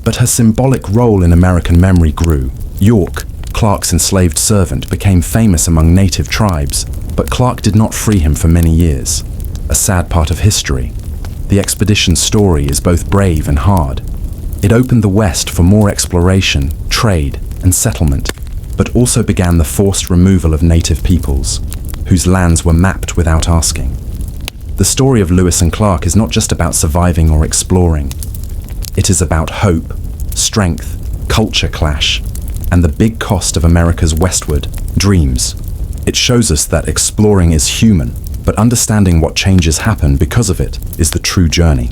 S1: but her symbolic role in American memory grew. York, Clark's enslaved servant, became famous among native tribes, but Clark did not free him for many years. A sad part of history. The expedition's story is both brave and hard. It opened the West for more exploration, trade, and settlement, but also began the forced removal of native peoples, whose lands were mapped without asking. The story of Lewis and Clark is not just about surviving or exploring. It is about hope, strength, culture clash, and the big cost of America's westward dreams. It shows us that exploring is human, but understanding what changes happen because of it is the true journey.